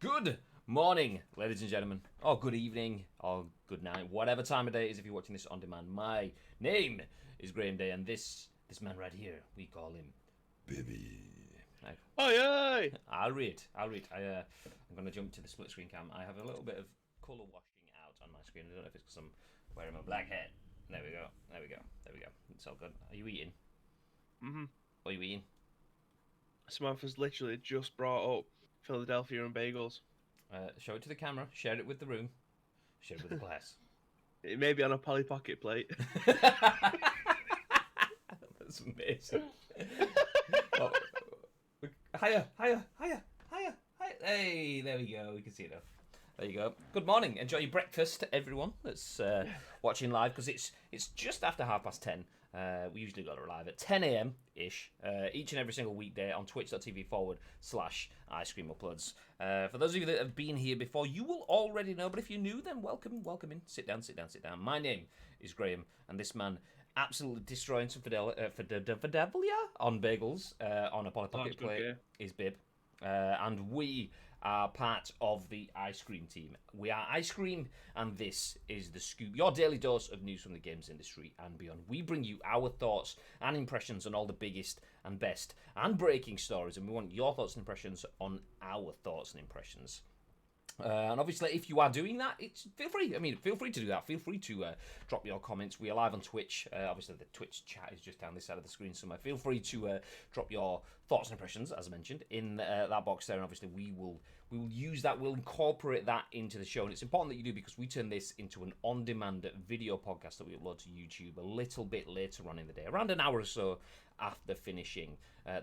Good morning, ladies and gentlemen, or good evening, or good night, whatever time of day it is if you're watching this on demand. My name is Graham Day, and this man right here, we call him Baby. Oi! I'll read. I'm going to jump to the split screen cam. I have a little bit of colour washing out on my screen. I don't know if it's because I'm wearing my black hat. There we go. It's all good. Are you eating? Mm-hmm. What are you eating? Samantha's literally just brought up Philadelphia and bagels. Show it to the camera. Share it with the room. Share it with the class. It may be on a Polly Pocket plate. That's amazing. Oh, higher. Hey, there we go. We can see it now. There you go. Good morning. Enjoy your breakfast, everyone that's watching live, because it's just after 10:30. We usually go live at 10 a.m. ish each and every single weekday on twitch.tv/ice cream uploads. For those of you that have been here before, you will already know, but if you're new, then welcome in. Sit down. My name is Graham, and this man absolutely destroying some fidelia on bagels on a Polly Pocket plate is Bib. And we are part of the ice cream team. We are Ice Cream, and this is The Scoop, your daily dose of news from the games industry and beyond. We bring you our thoughts and impressions on all the biggest and best and breaking stories, and we want your thoughts and impressions on our thoughts and impressions. And obviously, if you are doing that, feel free to do that. Feel free to drop your comments. We are live on Twitch. Obviously, the Twitch chat is just down this side of the screen somewhere. Feel free to drop your thoughts and impressions, as I mentioned, in that box there. And obviously, we will use that. We'll incorporate that into the show. And it's important that you do, because we turn this into an on-demand video podcast that we upload to YouTube a little bit later on in the day, around an hour or so after finishing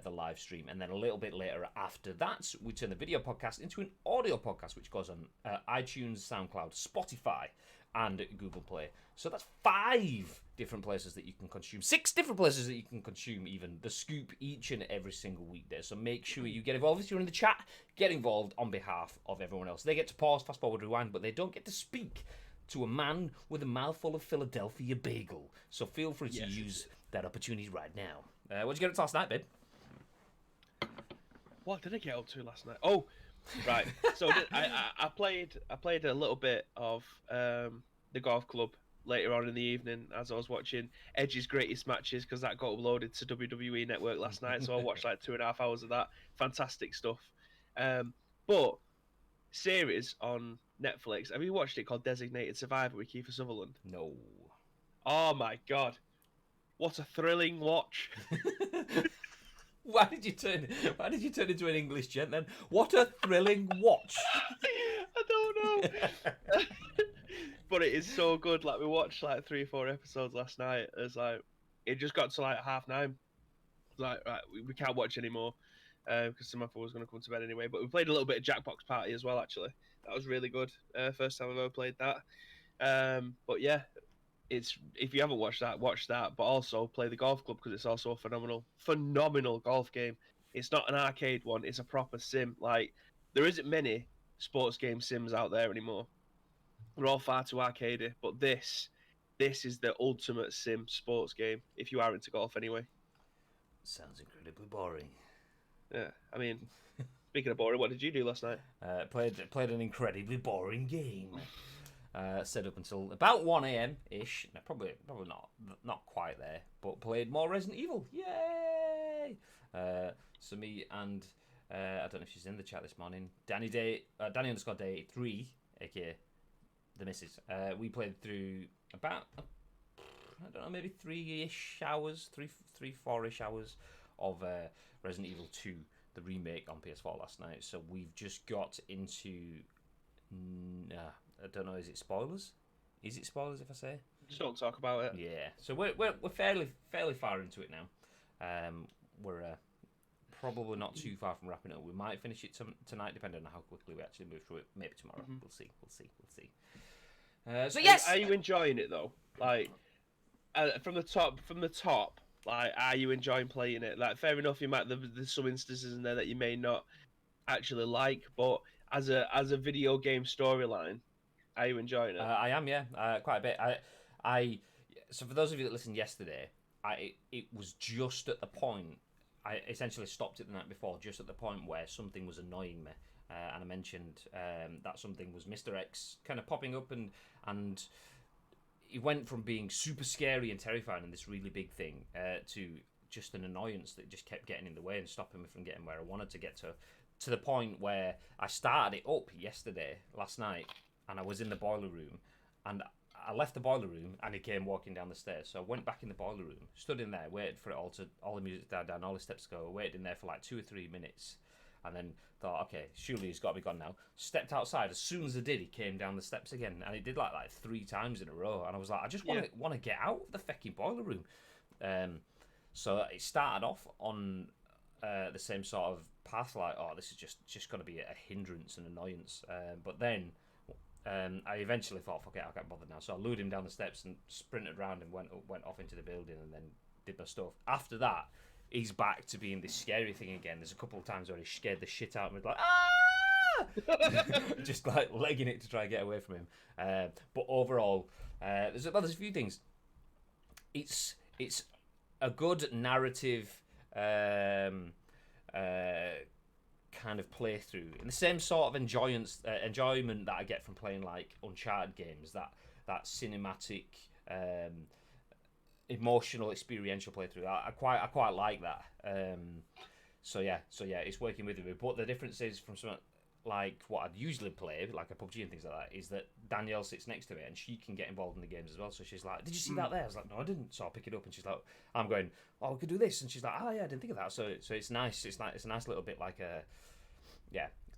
the live stream, and then a little bit later after that we turn the video podcast into an audio podcast, which goes on iTunes, SoundCloud, Spotify and Google Play. So that's 5 different places that you can consume, 6 different places that you can consume even The Scoop each and every single weekday. So make sure you get involved. If you're in the chat, get involved on behalf of everyone else. They get to pause, fast forward, rewind, but they don't get to speak to a man with a mouthful of Philadelphia bagel. So feel free to use that opportunity right now. What'd you get up to last night, babe? What did I get up to last night? Oh, right. So I played a little bit of the golf club later on in the evening as I was watching Edge's greatest matches, because that got uploaded to WWE Network last night. So I watched like 2.5 hours of that. Fantastic stuff. But series on Netflix. Have you watched it called Designated Survivor with Kiefer Sutherland? No. Oh my god. What a thrilling watch. Why did you turn into an English gent then? What a thrilling watch. I don't know. But it is so good. Like, we watched like 3 or 4 episodes last night. It's like, it just got to like 9:30. Like, right, we can't watch anymore because Samantha was going to come to bed anyway. But we played a little bit of Jackbox Party as well, actually. That was really good. First time I've ever played that. But yeah, if you haven't watched that, watch that. But also play the golf club, because it's also a phenomenal golf game. It's not an arcade one; it's a proper sim. Like, there isn't many sports game sims out there anymore. They're all far too arcadey. But this is the ultimate sim sports game. If you are into golf, anyway. Sounds incredibly boring. Yeah, I mean, speaking of boring, what did you do last night? Played an incredibly boring game. Set up until about 1 a.m. ish. No, probably not quite there, but played more Resident Evil. Yay! So me and I don't know if she's in the chat this morning. Danny _Day 3, aka the missus. We played through about I don't know, maybe 3-ish hours, 4-ish hours of Resident Evil 2, the remake on PS4 last night. So we've just got into. I don't know. Is it spoilers? Is it spoilers if I say? Just don't talk about it. Yeah. So we're fairly far into it now. We're probably not too far from wrapping it up. We might finish it tonight, depending on how quickly we actually move through it. Maybe tomorrow. Mm-hmm. We'll see. So yes. Are you enjoying it though? Like, from the top. Like, are you enjoying playing it? Like, fair enough, you might there's some instances in there that you may not actually like, but as a video game storyline, are you enjoying it? I am, yeah, quite a bit. So for those of you that listened yesterday, it was just at the point I essentially stopped it the night before, just at the point where something was annoying me, and I mentioned that something was Mr. X kind of popping up, and it went from being super scary and terrifying and this really big thing to just an annoyance that just kept getting in the way and stopping me from getting where I wanted to get to the point where I started it up last night, and I was in the boiler room, and I left the boiler room and he came walking down the stairs. So I went back in the boiler room, stood in there, waited for it all the music to die down, all the steps to go, waited in there for like 2 or 3 minutes, and then thought, okay, surely he's got to be gone now. Stepped outside. As soon as I did, he came down the steps again, and he did like 3 times in a row. And I was like, I just want to get out of the fucking boiler room. So it started off on the same sort of path, like, oh, this is just going to be a hindrance and annoyance. But then I eventually thought, fuck it, I can't bother now. So I lured him down the steps and sprinted around and went off into the building and then did my stuff. After that, he's back to being this scary thing again. There's a couple of times where he scared the shit out of me, like, ah! Just like legging it to try and get away from him. But overall, there's a few things. It's a good narrative kind of playthrough, in the same sort of enjoyment that I get from playing like Uncharted games, that cinematic, emotional, experiential playthrough. I quite like that. So yeah, it's working with me. But the difference is from something like what I'd usually play, like a PUBG and things like that, is that Danielle sits next to me and she can get involved in the games as well. So she's like, "Did you see that there?" I was like, "No, I didn't." So I'll pick it up and she's like, I'm going, "Oh, we could do this," and she's like, "Oh yeah, I didn't think of that." So it's nice. It's a nice little bit like a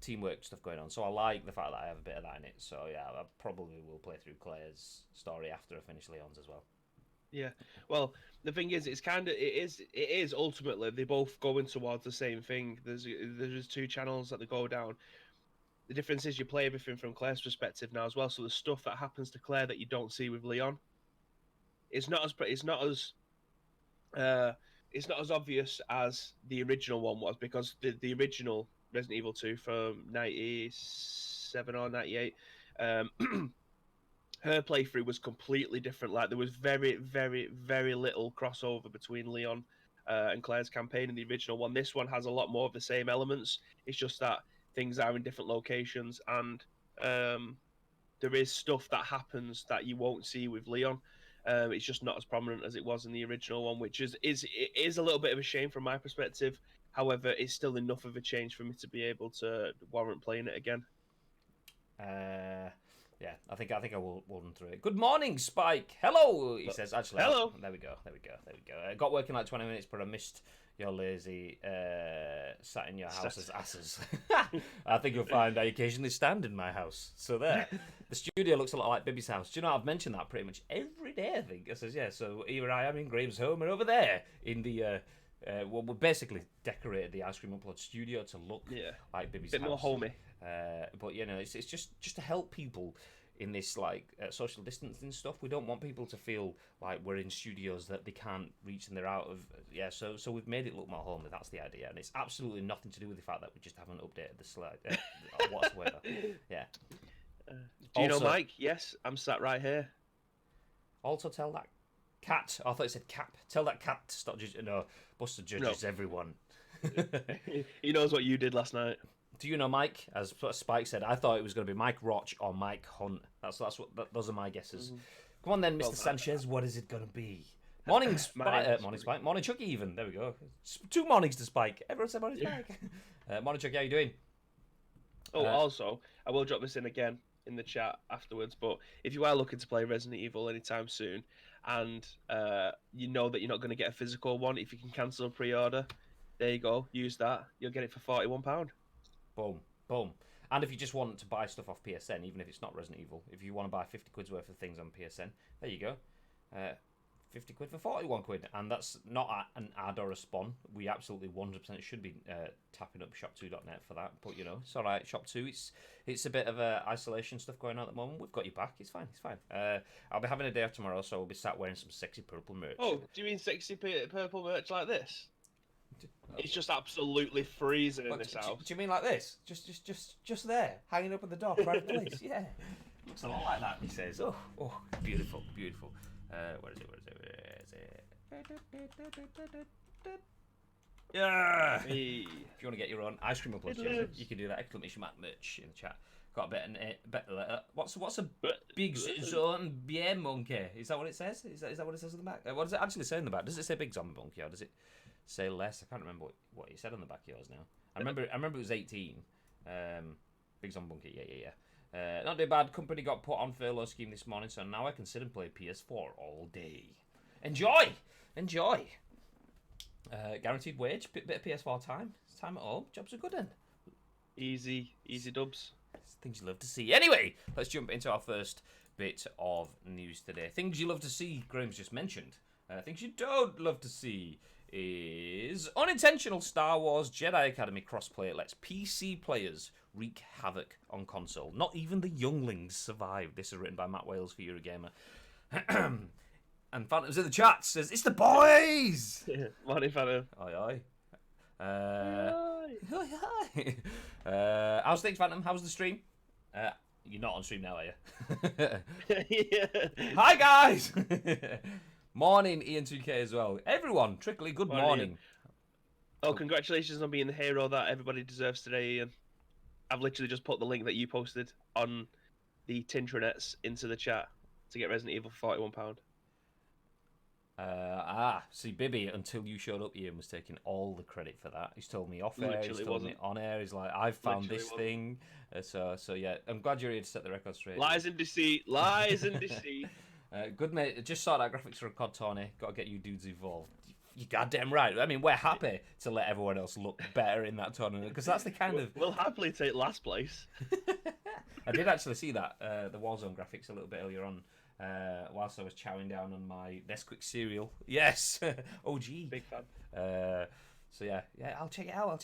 teamwork stuff going on. So I like the fact that I have a bit of that in it. So yeah, I probably will play through Claire's story after I finish Leon's as well. Yeah, well, the thing is, it is ultimately they both going towards the same thing. There's 2 channels that they go down. The difference is you play everything from Claire's perspective now as well. So the stuff that happens to Claire that you don't see with Leon, it's not as obvious as the original one was, because the original Resident Evil 2 from 97 or 98, her playthrough was completely different. Like, there was very, very, very little crossover between Leon and Claire's campaign in the original one. This one has a lot more of the same elements. It's just that things are in different locations, and there is stuff that happens that you won't see with Leon. It's just not as prominent as it was in the original one, which is a little bit of a shame from my perspective. However, it's still enough of a change for me to be able to warrant playing it again. Yeah, I think I will run through it. Good morning, Spike. Hello, he says. Actually, hello. There we go. I got working like 20 minutes, but I missed your lazy sat in your house as asses. I think you'll find I occasionally stand in my house. So there. The studio looks a lot like Bibby's house. Do you know, I've mentioned that pretty much every day, I think. I says, yeah, so either I am in Graham's home or over there in the... we basically decorated the Ice Cream Upload studio to look like Bibby's house. A bit more homey. But, you know, it's just to help people in this, like, social distancing stuff. We don't want people to feel like we're in studios that they can't reach and they're out of... Yeah, so we've made it look more homely. That's the idea. And it's absolutely nothing to do with the fact that we just haven't updated the slide whatsoever. Yeah. Do you know Mike? Yes, I'm sat right here. Also tell that cat... I thought it said cap. Tell that cat to stop judging... No, Buster judges everyone. He knows what you did last night. Do you know Mike? As Spike said, I thought it was going to be Mike Roch or Mike Hunt. Those are my guesses. Come on then, Mr. Sanchez. What is it going to be? Morning, Spike. Morning, Spike. Morning, Chucky. Even there we go. 2 mornings to Spike. Everyone said morning, Spike. Morning, Chucky. How you doing? Also, I will drop this in again in the chat afterwards. But if you are looking to play Resident Evil anytime soon, and you know that you're not going to get a physical one, if you can cancel a pre-order, there you go. Use that. You'll get it for £41. Boom. And if you just want to buy stuff off PSN, even if it's not Resident Evil, if you want to buy 50 quid's worth of things on PSN, there you go. 50 quid for 41 quid. And that's not an ad or a spawn. We absolutely 100% should be tapping up shop2.net for that. But, you know, it's all right. Shop2, it's a bit of isolation stuff going on at the moment. We've got you back. It's fine. I'll be having a day off tomorrow, so I'll be sat wearing some sexy purple merch. Oh, do you mean sexy purple merch like this? It's just absolutely freezing in this house. Do you mean like this? Just there, hanging up at the door, right place? Yeah, looks a lot like that. He says, "Oh, beautiful." Where is it? Yeah. Hey. If you want to get your own ice cream plus jersey, you can do that. Exclamation mark merch in the chat. Got a better. What's a big zone bien monkey? Is that what it says? Is that what it says on the back? What does it actually say on the back? Does it say big zombie monkey or does it say less? I can't remember what it said on the back of yours now. I remember it was 18. Big zombie monkey. Yeah. Not too bad. Company got put on furlough scheme this morning, so now I can sit and play PS4 all day. Enjoy. Guaranteed wage, bit of PS4 time. It's time at home. Jobs are good then. Easy dubs. Things you love to see. Anyway, let's jump into our first bit of news today. Things you love to see, Graham's just mentioned. Things you don't love to see is Unintentional Star Wars Jedi Academy crossplay lets PC players wreak havoc on console. Not even the younglings survive. This is written by Matt Wales for Eurogamer. And Phantom's in the chat says, it's the boys! Morning, Phantom. Aye. How's things, Phantom? How's the stream? You're not on stream now, are you? Yeah. Hi, guys! Morning, Ian2K as well. Everyone, Trickley, good morning. Oh, congratulations on being the hero that everybody deserves today, Ian. I've literally just put the link that you posted on the Tintranets into the chat to get Resident Evil for £41. See, Bibby, until you showed up, Ian was taking all the credit for that. He's told me off air, he's told me on air. He's like, I've found this thing. So yeah, I'm glad you're here to set the record straight. Lies and deceit. Good mate, just saw that graphics for a COD tourney. Got to get you dudes involved. You're goddamn right. I mean, we're happy to let everyone else look better in that tournament because that's the kind of. We'll happily take last place. I did actually see that the Warzone graphics a little bit earlier on. Whilst I was chowing down on my Nesquik cereal. Yes, OG. Big fan. So yeah, I'll check it out.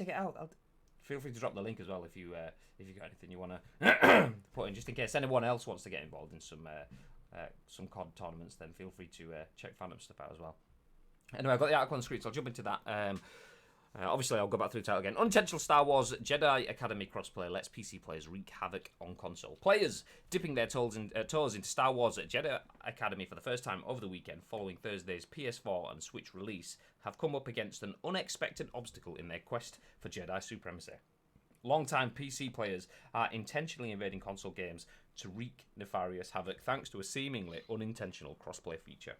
Feel free to drop the link as well if you got anything you want to put in, just in case anyone else wants to get involved in some COD tournaments. Then feel free to check Phantom stuff out as well. Anyway, I've got the article on the screen, so I'll jump into that. Obviously, I'll go back through the title again. Unintentional Star Wars Jedi Academy crossplay lets PC players wreak havoc on console. Players dipping their toes into Star Wars Jedi Academy for the first time over the weekend following Thursday's PS4 and Switch release have come up against an unexpected obstacle in their quest for Jedi supremacy. Long-time PC players are intentionally invading console games to wreak nefarious havoc thanks to a seemingly unintentional crossplay feature.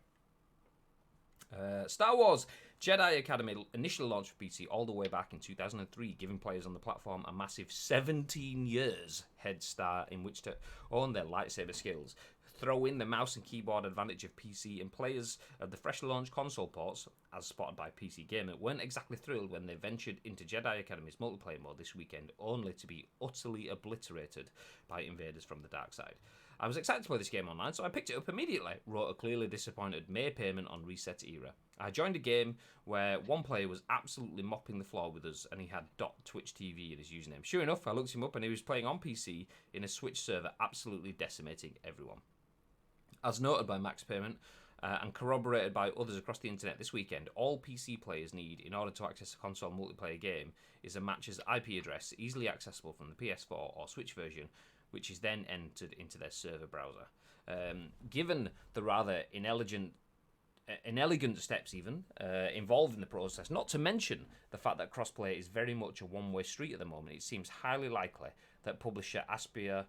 Star Wars Jedi Academy initially launched for PC all the way back in 2003, giving players on the platform a massive 17 years head start in which to own their lightsaber skills. Throw in the mouse and keyboard advantage of PC, and players of the freshly launched console ports, as spotted by PC Gamer, weren't exactly thrilled when they ventured into Jedi Academy's multiplayer mode this weekend, only to be utterly obliterated by invaders from the dark side. I was excited to play this game online, so I picked it up immediately, wrote a clearly disappointed May payment on Reset Era. I joined a game where one player was absolutely mopping the floor with us, and he had .Twitch TV in his username. Sure enough, I looked him up, and he was playing on PC in a Switch server, absolutely decimating everyone. As noted by Max Payment, and corroborated by others across the internet this weekend, all PC players need in order to access a console multiplayer game is a match's IP address, easily accessible from the PS4 or Switch version, which is then entered into their server browser. Given the rather inelegant steps even involved in the process, not to mention the fact that crossplay is very much a one-way street at the moment, it seems highly likely that publisher Aspyr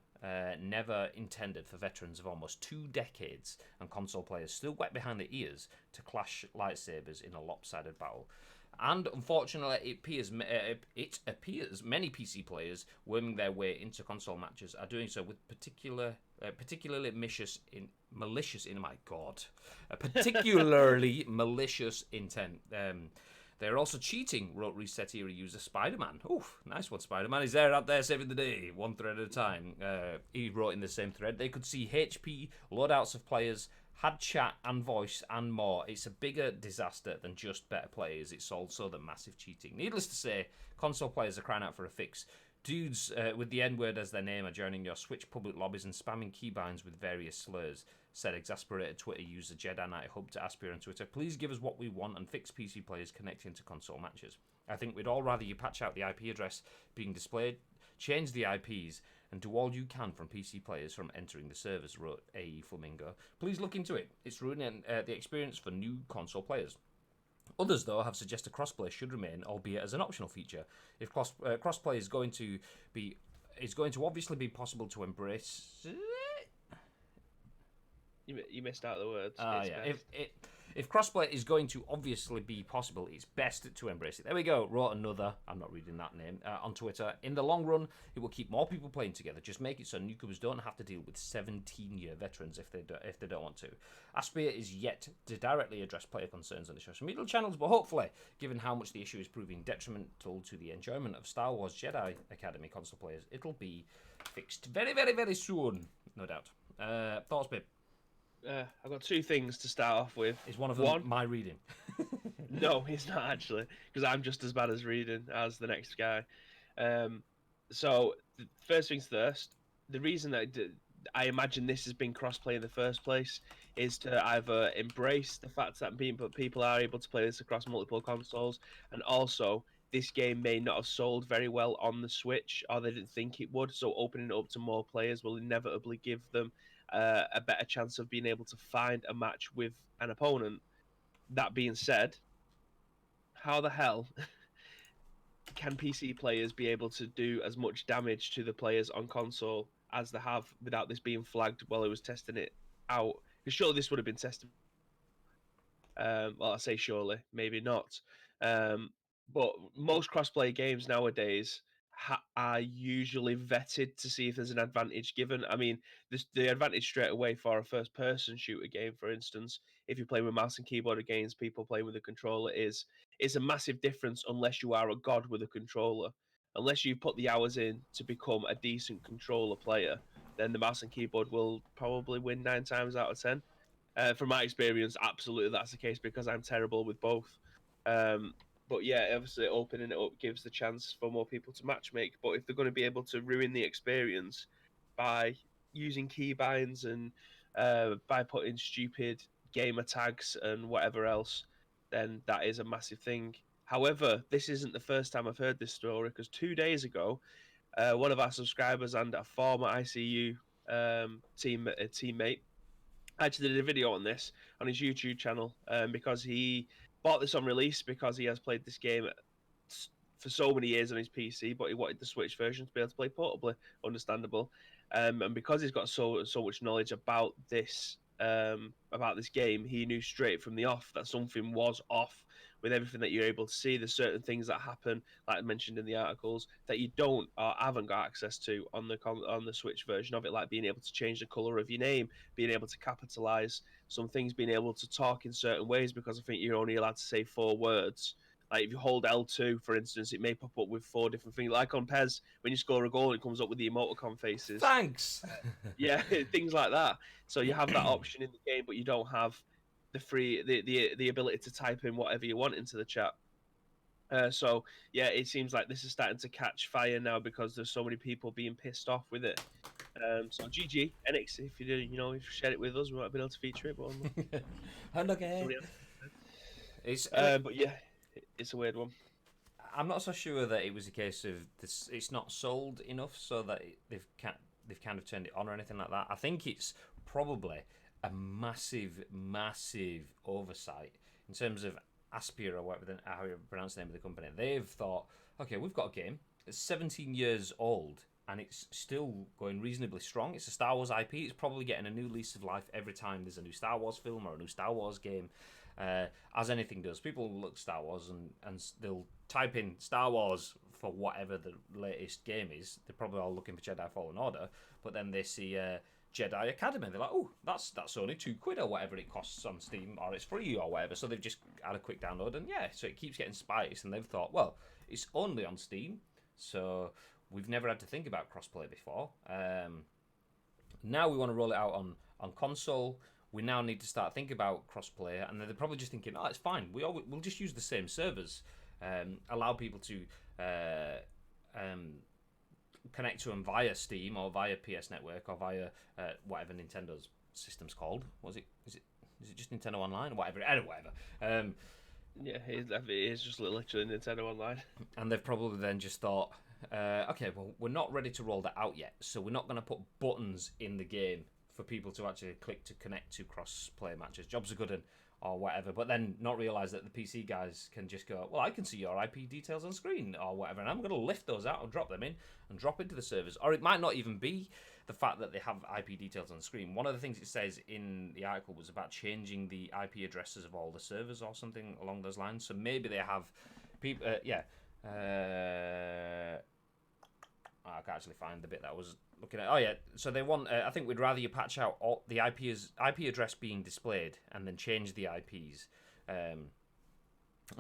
never intended for veterans of almost 2 decades and console players still wet behind the ears to clash lightsabers in a lopsided battle. And unfortunately, it appears many PC players worming their way into console matches are doing so with particularly malicious intent. They're also cheating, wrote Reset Era user Spider-Man. Oof, nice one, Spider-Man. He's out there saving the day, one thread at a time. He wrote in the same thread, they could see HP, loadouts of players, had chat and voice and more. It's a bigger disaster than just better players. It's also the massive cheating. Needless to say, console players are crying out for a fix. Dudes with the N-word as their name are joining your Switch public lobbies and spamming keybinds with various slurs, said exasperated Twitter user Jedi Knight Hub to Aspyr on Twitter. Please give us what we want and fix PC players connecting to console matches. I think we'd all rather you patch out the IP address being displayed, change the IPs, and do all you can from PC players from entering the servers, wrote AE Flamingo. Please look into it. It's ruining the experience for new console players. Others, though, have suggested crossplay should remain, albeit as an optional feature. If crossplay is going to obviously be possible to embrace. You missed out the words. Yeah. If crossplay is going to obviously be possible, it's best to embrace it. There we go. Wrote another. I'm not reading that name on Twitter. In the long run, it will keep more people playing together. Just make it so newcomers don't have to deal with 17-year veterans if they don't want to. Aspia is yet to directly address player concerns on the social media channels, but hopefully, given how much the issue is proving detrimental to the enjoyment of Star Wars Jedi Academy console players, it'll be fixed very, very, very soon, no doubt. Thoughts, babe? I've got two things to start off with. Is one of them my reading? No, he's not actually, because I'm just as bad as reading as the next guy. So, first things first, the reason that I imagine this has been crossplay in the first place is to either embrace the fact that people are able to play this across multiple consoles, and also this game may not have sold very well on the Switch, or they didn't think it would, so opening it up to more players will inevitably give them a better chance of being able to find a match with an opponent. That being said, how the hell can PC players be able to do as much damage to the players on console as they have without this being flagged while it was testing it out? Because surely this would have been tested. Well, I say surely, maybe not. But most crossplay games nowadays are usually vetted to see if there's an advantage given. I mean, the advantage straight away for a first-person shooter game, for instance, if you're playing with mouse and keyboard against people playing with a controller, is a massive difference unless you are a god with a controller. Unless you put the hours in to become a decent controller player, then the mouse and keyboard will probably win 9 times out of 10. From my experience, absolutely that's the case because I'm terrible with both. But yeah, obviously opening it up gives the chance for more people to matchmake. But if they're going to be able to ruin the experience by using keybinds and by putting stupid gamer tags and whatever else, then that is a massive thing. However, this isn't the first time I've heard this story because 2 days ago, one of our subscribers and a former ICU teammate actually did a video on this on his YouTube channel because he bought this on release because he has played this game for so many years on his PC, but he wanted the Switch version to be able to play portably. Understandable, and because he's got so much knowledge about this game, he knew straight from the off that something was off with everything that you're able to see. There's certain things that happen, like I mentioned in the articles, that you don't or haven't got access to on the Switch version of it, like being able to change the color of your name, being able to capitalize some things, being able to talk in certain ways, because I think you're only allowed to say 4 words. Like if you hold L2, for instance, it may pop up with 4 different things. Like on PES, when you score a goal, it comes up with the emoticon faces. Thanks. Yeah, things like that. So you have that option in the game, but you don't have the ability to type in whatever you want into the chat. So yeah, it seems like this is starting to catch fire now because there's so many people being pissed off with it. So GG NX, if you if you shared it with us, we might have been able to feature it. But and okay, it's but yeah, it's a weird one. I'm not so sure that it was a case of this. It's not sold enough so that they've kind of turned it on or anything like that. I think it's probably a massive oversight in terms of Aspia or whatever how you pronounce the name of the company. They've thought, okay, we've got a game. It's 17 years old and it's still going reasonably strong. It's a Star Wars IP. It's probably getting a new lease of life every time there's a new Star Wars film or a new Star Wars game. As anything does, people will look Star Wars and they'll type in Star Wars for whatever the latest game is. They're probably all looking for Jedi Fallen Order, but then they see Jedi Academy. They're like, oh, that's only £2 or whatever it costs on Steam, or it's free or whatever. So they've just had a quick download, and yeah, so it keeps getting spikes. And they've thought, well, it's only on Steam, so we've never had to think about crossplay before. Now we want to roll it out on console. We now need to start thinking about crossplay, and they're probably just thinking, oh, it's fine. We'll just use the same servers, allow people to connect to them via Steam or via PS Network or via whatever Nintendo's system's called. Is it just Nintendo Online or whatever? Whatever. Yeah, it is just literally Nintendo Online. And they've probably then just thought, okay, well, we're not ready to roll that out yet, so we're not going to put buttons in the game for people to actually click to connect to cross-play matches. Jobs are good, and or whatever, but then not realize that the PC guys can just go, well, I can see your IP details on screen or whatever, and I'm going to lift those out and drop them in and drop into the servers. Or it might not even be the fact that they have IP details on the screen. One of the things it says in the article was about changing the IP addresses of all the servers or something along those lines. So maybe they have people, I can't actually find the bit that I was looking at. Oh yeah, so they want. I think we'd rather you patch out all the IP address being displayed and then change the IPs, and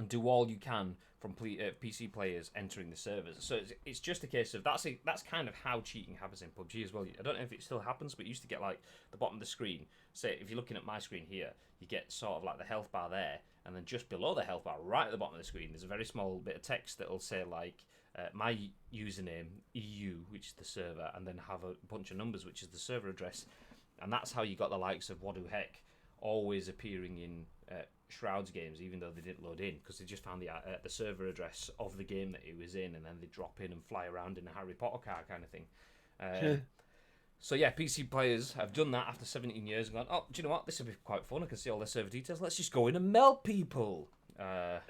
do all you can from PC players entering the servers. So it's just a case of that's kind of how cheating happens in PUBG as well. I don't know if it still happens, but you used to get like the bottom of the screen. Say if you're looking at my screen here, you get sort of like the health bar there, and then just below the health bar, right at the bottom of the screen, there's a very small bit of text that will say like. My username, EU, which is the server, and then have a bunch of numbers, which is the server address. And that's how you got the likes of What Do Heck always appearing in Shroud's games, even though they didn't load in, because they just found the server address of the game that he was in, and then they drop in and fly around in a Harry Potter car kind of thing. So yeah, PC players have done that after 17 years and gone, oh, do you know what? This would be quite fun. I can see all their server details. Let's just go in and melt people. I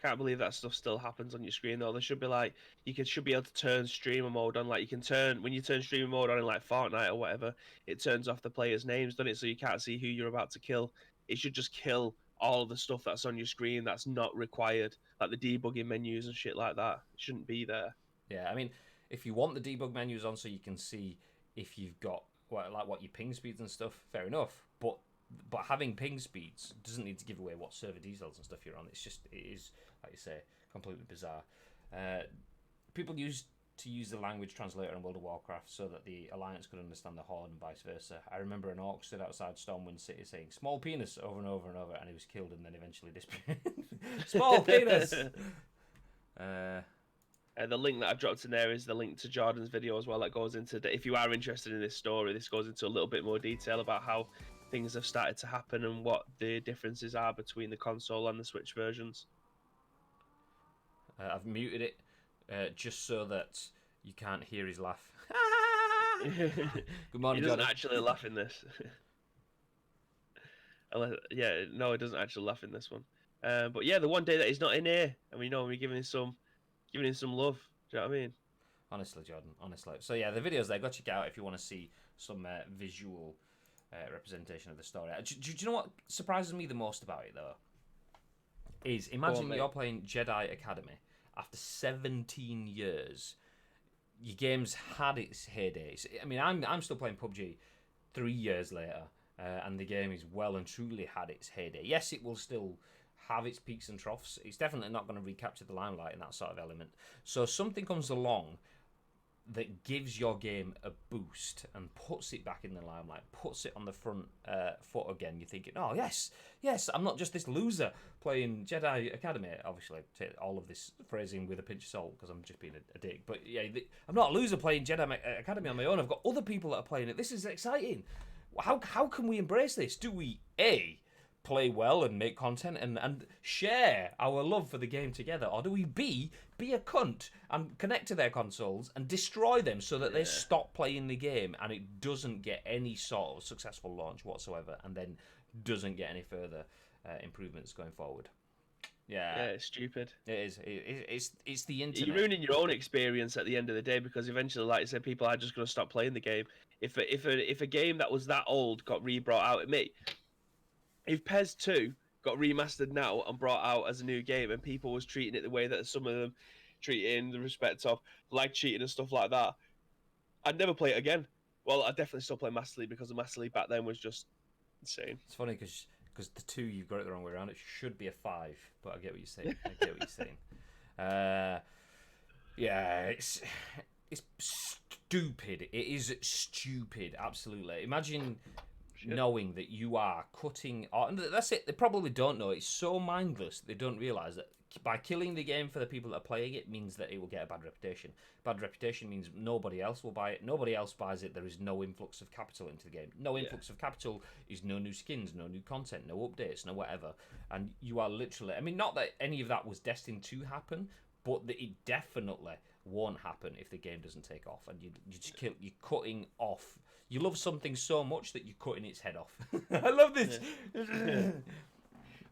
can't believe that stuff still happens on your screen though. There should be like should be able to turn streamer mode on. Like you can turn when you turn streamer mode on in like Fortnite or whatever, it turns off the players' names, doesn't it? So you can't see who you're about to kill. It should just kill all of the stuff that's on your screen that's not required, like the debugging menus and shit like that. It shouldn't be there. Yeah, I mean, if you want the debug menus on so you can see if you've got what your ping speeds and stuff, fair enough. But having ping speeds doesn't need to give away what server details and stuff you're on. It is, like you say, completely bizarre. People used to use the language translator in World of Warcraft so that the Alliance could understand the Horde and vice versa. I remember an orc stood outside Stormwind City saying "small penis" over and over and over, and he was killed and then eventually disappeared. Small penis! The link that I've dropped in there is the link to Jordan's video as well. That goes into if you are interested in this story, this goes into a little bit more detail about how things have started to happen and what the differences are between the console and the Switch versions. I've muted it just so that you can't hear his laugh. Good morning, He doesn't Jordan. actually laugh in this. No, he doesn't actually laugh in this one. But yeah, the one day that he's not in here, and we're giving him some love. Do you know what I mean? Honestly, Jordan. Honestly. So yeah, the videos there. Go check out if you want to see some visual representation of the story. Do you know what surprises me the most about it though? Is imagine you're playing Jedi Academy after 17 years. Your game's had its heydays. I mean, I'm still playing PUBG 3 years later, and the game is well and truly had its heyday. Yes, it will still have its peaks and troughs. It's definitely not going to recapture the limelight in that sort of element. So something comes along that gives your game a boost and puts it back in the limelight, puts it on the front foot again. You're thinking, oh, yes, I'm not just this loser playing Jedi Academy. Obviously, take all of this phrasing with a pinch of salt because I'm just being a dick. But yeah, I'm not a loser playing Jedi Academy on my own. I've got other people that are playing it. This is exciting. How can we embrace this? Do we, A, play well and make content and share our love for the game together, or do we be a cunt and connect to their consoles and destroy them so that they stop playing the game and it doesn't get any sort of successful launch whatsoever and then doesn't get any further improvements going forward? Yeah, it's stupid. It is. It's the internet. You're ruining your own experience at the end of the day because eventually, like I said, people are just going to stop playing the game. If a game that was that old got re-brought out, if PES 2 got remastered now and brought out as a new game and people was treating it the way that some of them treat it in the respect of like cheating and stuff like that, I'd never play it again. Well, I'd definitely still play Master League because the Master League back then was just insane. It's funny because the 2, you've got it the wrong way around. It should be a 5, but I get what you're saying. Yeah, it's stupid. It is stupid, absolutely. Imagine knowing that you are cutting, and that's it. They probably don't know. It's so mindless. They don't realize that by killing the game for the people that are playing it means that it will get a bad reputation. Bad reputation means nobody else will buy it. Nobody else buys it. There is no influx of capital into the game. No influx of capital is no new skins, no new content, no updates, no whatever. And you are literally, I mean, not that any of that was destined to happen, but that it definitely won't happen if the game doesn't take off. And you're cutting off. You love something so much that you're cutting its head off. I love this.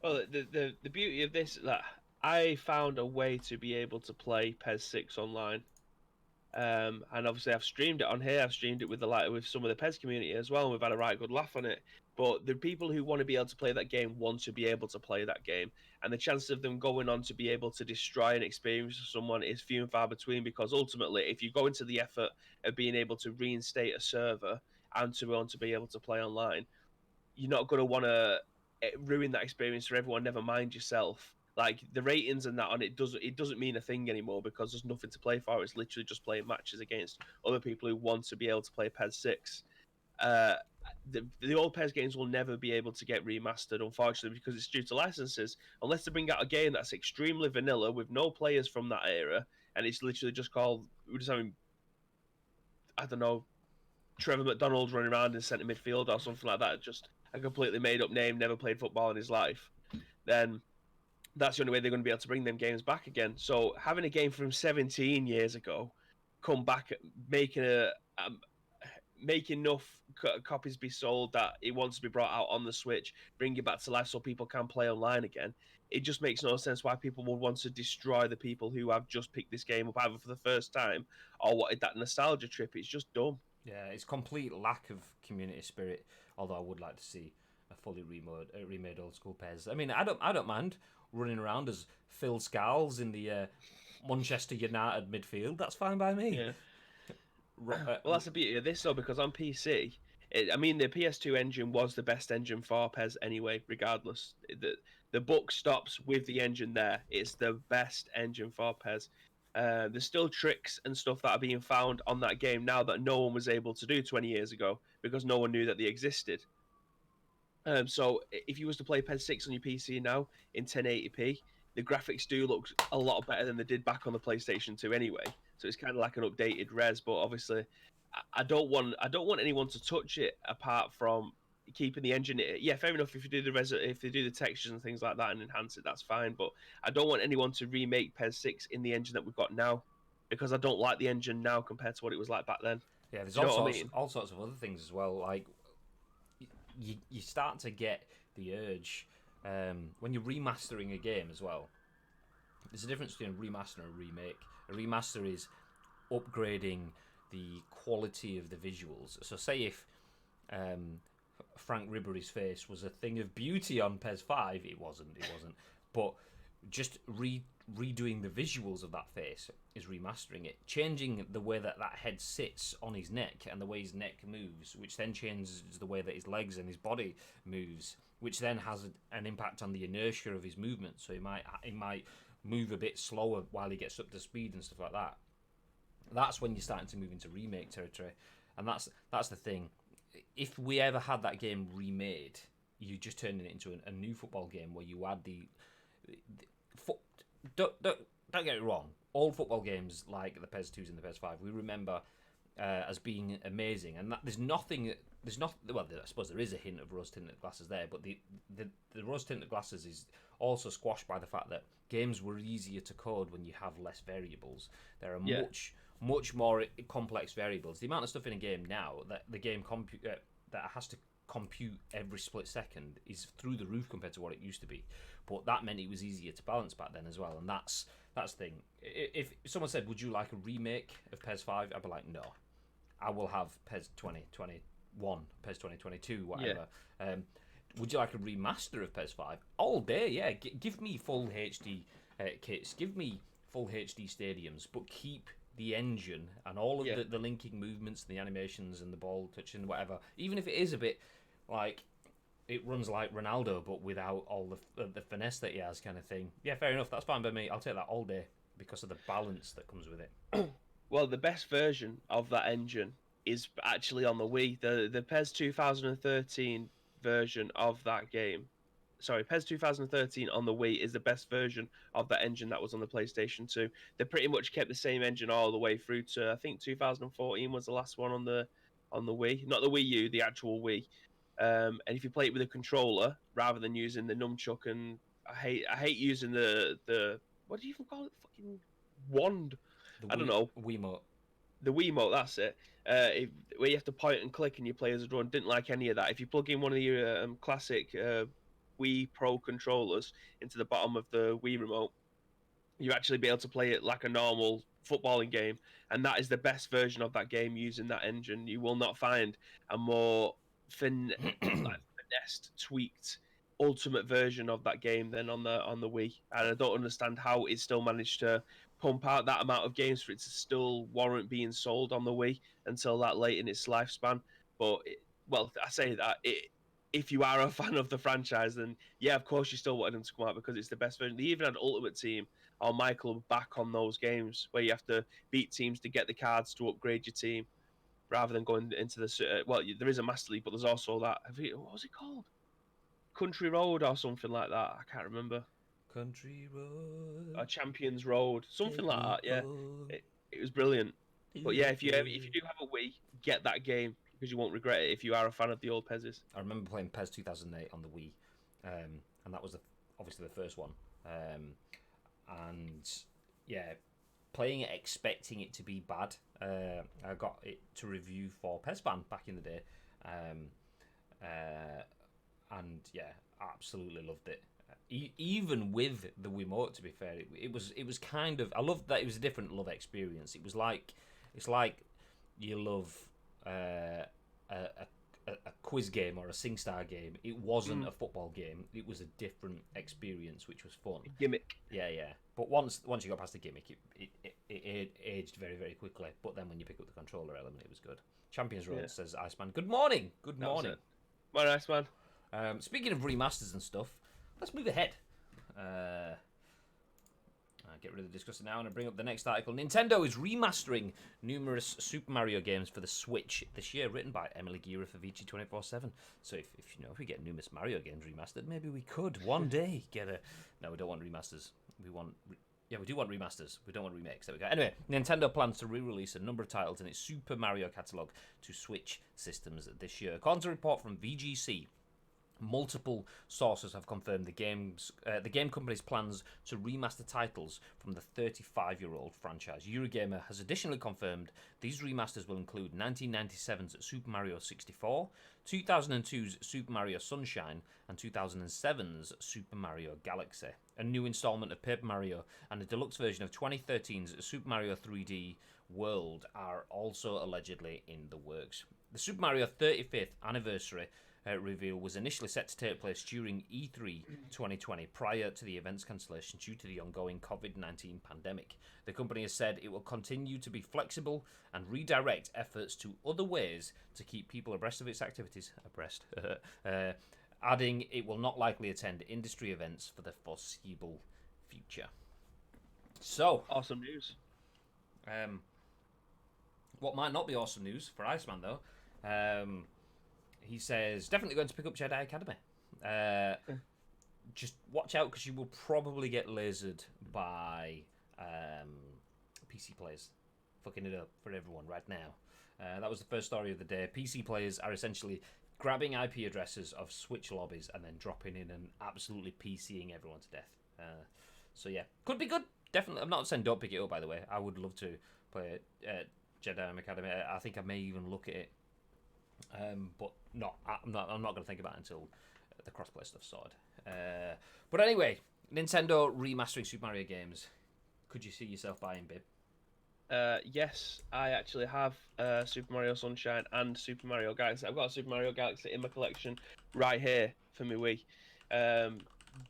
Well, the beauty of this, that I found a way to be able to play PES 6 online. And obviously I've streamed it on here. I've streamed it with with some of the PES community as well, and we've had a right good laugh on it. But the people who want to be able to play that game want to be able to play that game, and the chances of them going on to be able to destroy an experience for someone is few and far between. Because ultimately, if you go into the effort of being able to reinstate a server and to want to be able to play online, you're not going to want to ruin that experience for everyone. Never mind yourself. Like the ratings and that on it doesn't mean a thing anymore because there's nothing to play for. It's literally just playing matches against other people who want to be able to play PES 6. Uh, the old PES games will never be able to get remastered, unfortunately, because it's due to licenses. Unless they bring out a game that's extremely vanilla with no players from that era, and it's literally just called we're just having, I don't know, Trevor McDonald running around in centre midfield or something like that, just a completely made up name, never played football in his life, then that's the only way they're going to be able to bring them games back again. So having a game from 17 years ago come back, making make enough copies be sold that it wants to be brought out on the Switch, bring it back to life so people can play online again. It just makes no sense why people would want to destroy the people who have just picked this game up either for the first time or wanted that nostalgia trip. It's just dumb. Yeah, it's complete lack of community spirit. Although I would like to see a fully remade old school PES. I mean, I don't mind running around as Phil Scarles in the Manchester United midfield. That's fine by me. Yeah. Well, that's the beauty of this, though, because on PC, I mean, the PS2 engine was the best engine for PES anyway, regardless. The book stops with the engine there. It's the best engine for PES. There's still tricks and stuff that are being found on that game now that no one was able to do 20 years ago because no one knew that they existed. So if you was to play PES 6 on your PC now in 1080p, the graphics do look a lot better than they did back on the PlayStation 2 anyway. So it's kind of like an updated res, but obviously I don't want anyone to touch it apart from keeping the engine. Yeah, fair enough. If you do if they do the textures and things like that and enhance it, that's fine. But I don't want anyone to remake PES 6 in the engine that we've got now because I don't like the engine now compared to what it was like back then. Yeah, there's Do you know what I mean? all sorts of other things as well. Like you start to get the urge when you're remastering a game as well. There's a difference between a remaster and a remake. A remaster is upgrading the quality of the visuals. So say if Frank Ribery's face was a thing of beauty on PES 5, it wasn't. But just redoing the visuals of that face is remastering it, changing the way that head sits on his neck and the way his neck moves, which then changes the way that his legs and his body moves, which then has an impact on the inertia of his movement. So he might move a bit slower while he gets up to speed and stuff like that. That's when you're starting to move into remake territory, and that's the thing. If we ever had that game remade, you just turning it into a new football game where you add don't get it wrong. All football games like the PES 2s and the PES 5, we remember as being amazing, and that there's nothing. Well, I suppose there is a hint of rose-tinted glasses there, but the rose-tinted glasses is also squashed by the fact that games were easier to code when you have less variables. There are much more complex variables. The amount of stuff in a game now that the game that has to compute every split second is through the roof compared to what it used to be. But that meant it was easier to balance back then as well, and that's the thing. If someone said, "Would you like a remake of PES 5?" I'd be like, "No, I will have PES 2021, PES 2022, whatever." Yeah. Would you like a remaster of PES 5? All day, yeah. Give me full HD kits, give me full HD stadiums, but keep the engine and all of the linking movements, the animations and the ball touching, whatever. Even if it is a bit like it runs like Ronaldo, but without all the finesse that he has, kind of thing. Yeah, fair enough. That's fine by me. I'll take that all day because of the balance that comes with it. Well, the best version of that engine is actually on the Wii. The PES 2013 version of that game. Sorry, PES 2013 on the Wii is the best version of that engine that was on the PlayStation 2. They pretty much kept the same engine all the way through to, I think 2014 was the last one on the Wii, not the Wii U, the actual Wii. And if you play it with a controller rather than using the nunchuck, and I hate using the what do you even call it? Fucking wand. I don't know. Wiimote. The Wiimote, that's it. Where you have to point and click and you play as a drone. Didn't like any of that. If you plug in one of your classic Wii Pro controllers into the bottom of the Wii remote, you actually be able to play it like a normal footballing game, and that is the best version of that game using that engine. You will not find a more finessed, tweaked, ultimate version of that game than on the Wii. And I don't understand how it still managed to pump out that amount of games for it to still warrant being sold on the Wii until that late in its lifespan. But well, I say that if you are a fan of the franchise, then yeah, of course you still wanted them to come out because it's the best version. They even had Ultimate Team or Michael back on those games where you have to beat teams to get the cards to upgrade your team rather than going into the well, there is a Master League, but there's also that. What was it called? Country Road or something like that. I can't remember. Country Road. Or Champions Road, something like that. Yeah, it was brilliant. But yeah, if you do have a Wii, get that game because you won't regret it if you are a fan of the old PESs. I remember playing PES 2008 on the Wii, and that was obviously the first one. And yeah, playing it expecting it to be bad. I got it to review for PESBAN back in the day, and yeah, absolutely loved it. Even with the Wiimote, to be fair, it was kind of, I loved that it was a different love experience. It's like you love a quiz game or a SingStar game. It wasn't a football game. It was a different experience, which was fun. Gimmick. Yeah. But once you got past the gimmick, it aged very, very quickly. But then when you pick up the controller element, it was good. Champions Road says Iceman. Good morning. Good morning. My Iceman. Speaking of remasters and stuff, let's move ahead. Get rid of the discussion now and bring up the next article. Nintendo is remastering numerous Super Mario games for the Switch this year, written by Emily Gera for VG247. So if we get numerous Mario games remastered, maybe we could one day get a... No, we don't want remasters. We do want remasters. We don't want remakes. There we go. Anyway, Nintendo plans to re-release a number of titles in its Super Mario catalogue to Switch systems this year. According to a report from VGC, multiple sources have confirmed the game company's plans to remaster titles from the 35-year-old franchise. Eurogamer has additionally confirmed these remasters will include 1997's Super Mario 64, 2002's Super Mario Sunshine, and 2007's Super Mario Galaxy. A new installment of Paper Mario and a deluxe version of 2013's Super Mario 3D World are also allegedly in the works. The Super Mario 35th anniversary reveal was initially set to take place during E3 2020 prior to the event's cancellation due to the ongoing COVID-19 pandemic. The company has said it will continue to be flexible and redirect efforts to other ways to keep people abreast of its activities, adding it will not likely attend industry events for the foreseeable future. So, awesome news. What might not be awesome news for Iceman, though, he says, definitely going to pick up Jedi Academy. Just watch out because you will probably get lasered by PC players. Fucking it up for everyone right now. That was the first story of the day. PC players are essentially grabbing IP addresses of Switch lobbies and then dropping in and absolutely PCing everyone to death. So yeah, could be good. Definitely. I'm not saying don't pick it up, by the way. I would love to play Jedi Academy. I think I may even look at it. But no, I'm not going to think about it until the crossplay stuff's sorted. But anyway, Nintendo remastering Super Mario games. Could you see yourself buying, Bib? Yes, I actually have Super Mario Sunshine and Super Mario Galaxy. I've got a Super Mario Galaxy in my collection right here for my Wii.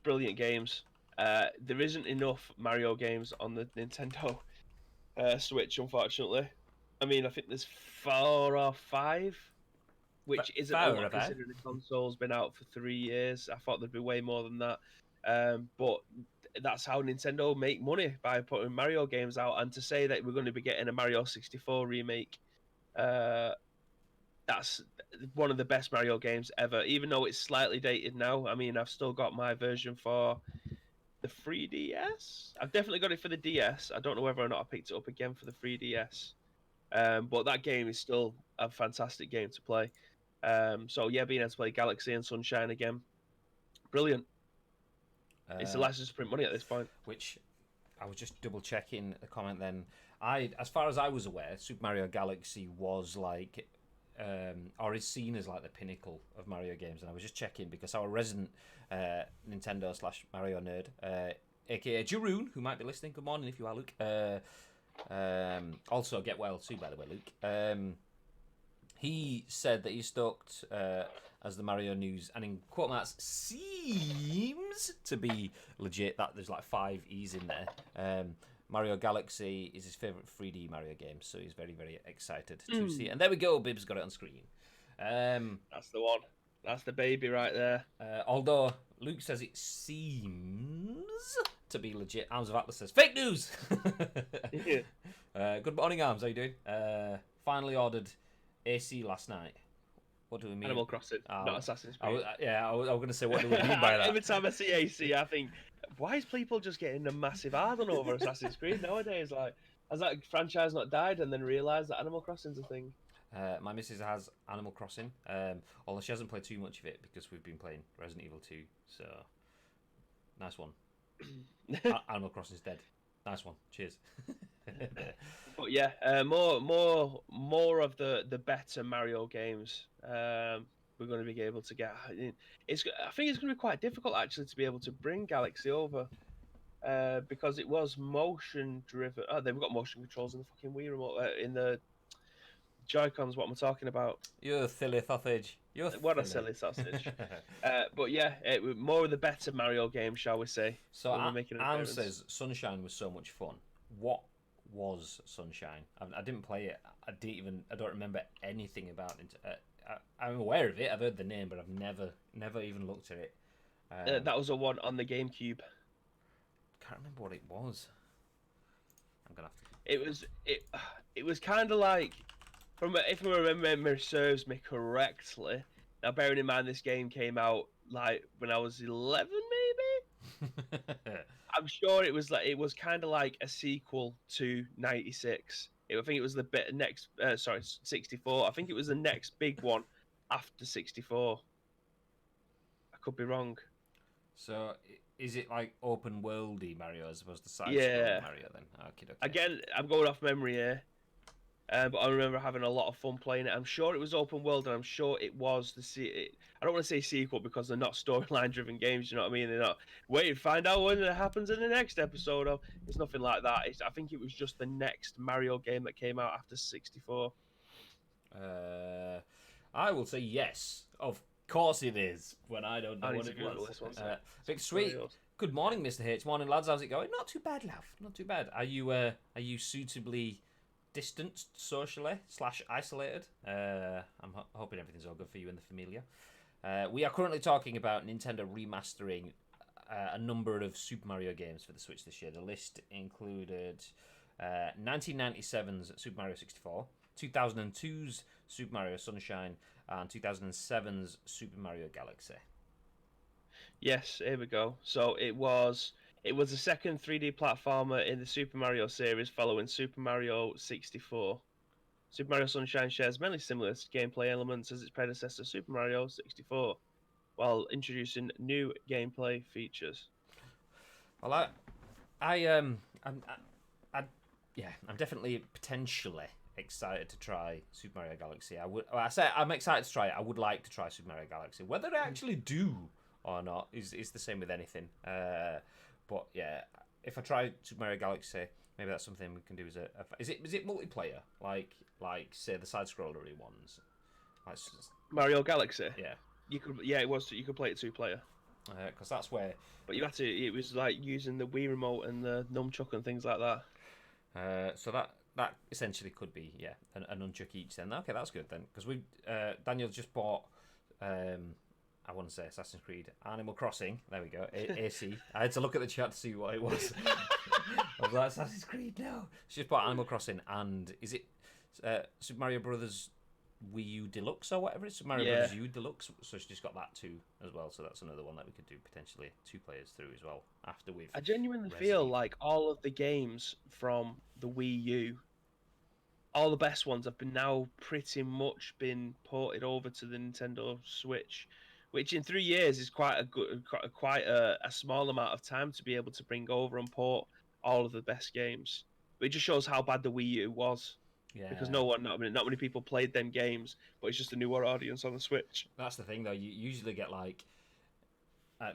Brilliant games. There isn't enough Mario games on the Nintendo Switch, unfortunately. I mean, I think there's 4 or 5. Which isn't a lot considering the console's been out for 3 years. I thought there'd be way more than that. But that's how Nintendo make money, by putting Mario games out. And to say that we're going to be getting a Mario 64 remake, that's one of the best Mario games ever. Even though it's slightly dated now. I mean, I've still got my version for the 3DS. I've definitely got it for the DS. I don't know whether or not I picked it up again for the 3DS. But that game is still a fantastic game to play. So yeah, being able to play Galaxy and Sunshine again, brilliant. It's the license to print money at this point. Which I was just double checking the comment. Then as far as I was aware, Super Mario Galaxy was like or is seen as like the pinnacle of Mario games. And I was just checking because our resident Nintendo / Mario nerd, aka Jeroen, who might be listening. Good morning if you are, Luke. Also, get well too, by the way, Luke. He said that he's stoked as the Mario news, and in quote marks, seems to be legit. That there's like 5 E's in there. Mario Galaxy is his favourite 3D Mario game, so he's very, very excited to see it. And there we go, Bib's got it on screen. That's the one. That's the baby right there. Although Luke says it seems to be legit. Arms of Atlas says, fake news! Good morning, Arms. How you doing? Finally ordered AC last night. What do we mean? Animal Crossing, not Assassin's Creed. I was going to say, what do we mean by that? Every time I see AC, I think, why is people just getting a massive hard on over Assassin's Creed nowadays? Like, has that franchise not died and then realised that Animal Crossing's a thing? My missus has Animal Crossing, although she hasn't played too much of it because we've been playing Resident Evil 2, so nice one. Animal Crossing's dead. Nice one. Cheers. But yeah, more of the better Mario games we're going to be able to get. I think it's going to be quite difficult actually to be able to bring Galaxy over because it was motion driven. Oh, they've got motion controls in the fucking Wii remote in the Joy-Cons. What am I talking about? You're a silly sausage. What a silly sausage. But yeah, more of the better Mario games, shall we say? So Anne says Sunshine was so much fun. What was Sunshine? I didn't play it. I don't remember anything about it. I'm aware of it. I've heard the name, but I've never even looked at it. That was a one on the GameCube. Can't remember what it was. I'm gonna have to. It was kind of like, if my memory serves me correctly. Now, bearing in mind this game came out like when I was 11, maybe. I'm sure it was kind of like a sequel to 96. I think it was the next. 64. I think it was the next big one after 64. I could be wrong. So, is it like open worldy Mario as opposed to side-scrolling Mario then? Okay. Again, I'm going off memory here. But I remember having a lot of fun playing it. I'm sure it was open world, and I'm sure it was I don't want to say sequel because they're not storyline-driven games. You know what I mean? They're not. Wait, find out what happens in the next episode. It's nothing like that. I think it was just the next Mario game that came out after 64. I will say yes. Of course it is. When I don't know what it was. Vic Sweet. Good morning, Mr. H. Morning, lads. How's it going? Not too bad, love. Not too bad. Are you suitably distanced socially / isolated? I'm hoping everything's all good for you and the familia. We are currently talking about Nintendo remastering a number of Super Mario games for the Switch this year. The list included 1997's Super Mario 64, 2002's Super Mario Sunshine, and 2007's Super Mario Galaxy. Yes, here we go. So it was the second 3D platformer in the Super Mario series following Super Mario 64. Super Mario Sunshine shares many similar gameplay elements as its predecessor Super Mario 64, while introducing new gameplay features. Well, I'm definitely potentially excited to try Super Mario Galaxy. I'm excited to try it. I would like to try Super Mario Galaxy. Whether I actually do or not is the same with anything. But yeah, if I try Super Mario Galaxy, maybe that's something we can do as is it multiplayer like say the side scrollery ones? Mario Galaxy. Yeah. You could play it 2-player. Because that's where. But you had to. It was like using the Wii remote and the nunchuck and things like that. So that essentially could be a nunchuck each then. Okay, that's good then because we Daniel just bought. I want to say Assassin's Creed Animal Crossing. There we go. AC. I had to look at the chat to see what it was. I was like, Assassin's Creed, no. She just bought Animal Crossing, and is it Super Mario Brothers Wii U Deluxe or whatever? It's Super Mario Brothers U Deluxe. So she just got that too as well. So that's another one that we could do potentially 2 players through as well after we've. I genuinely feel like all of the games from the Wii U, all the best ones have now pretty much been ported over to the Nintendo Switch. Which in 3 years is quite a small amount of time to be able to bring over and port all of the best games. But it just shows how bad the Wii U was. Yeah, because not many people played them games, but it's just a newer audience on the Switch. that's the thing though. You usually get like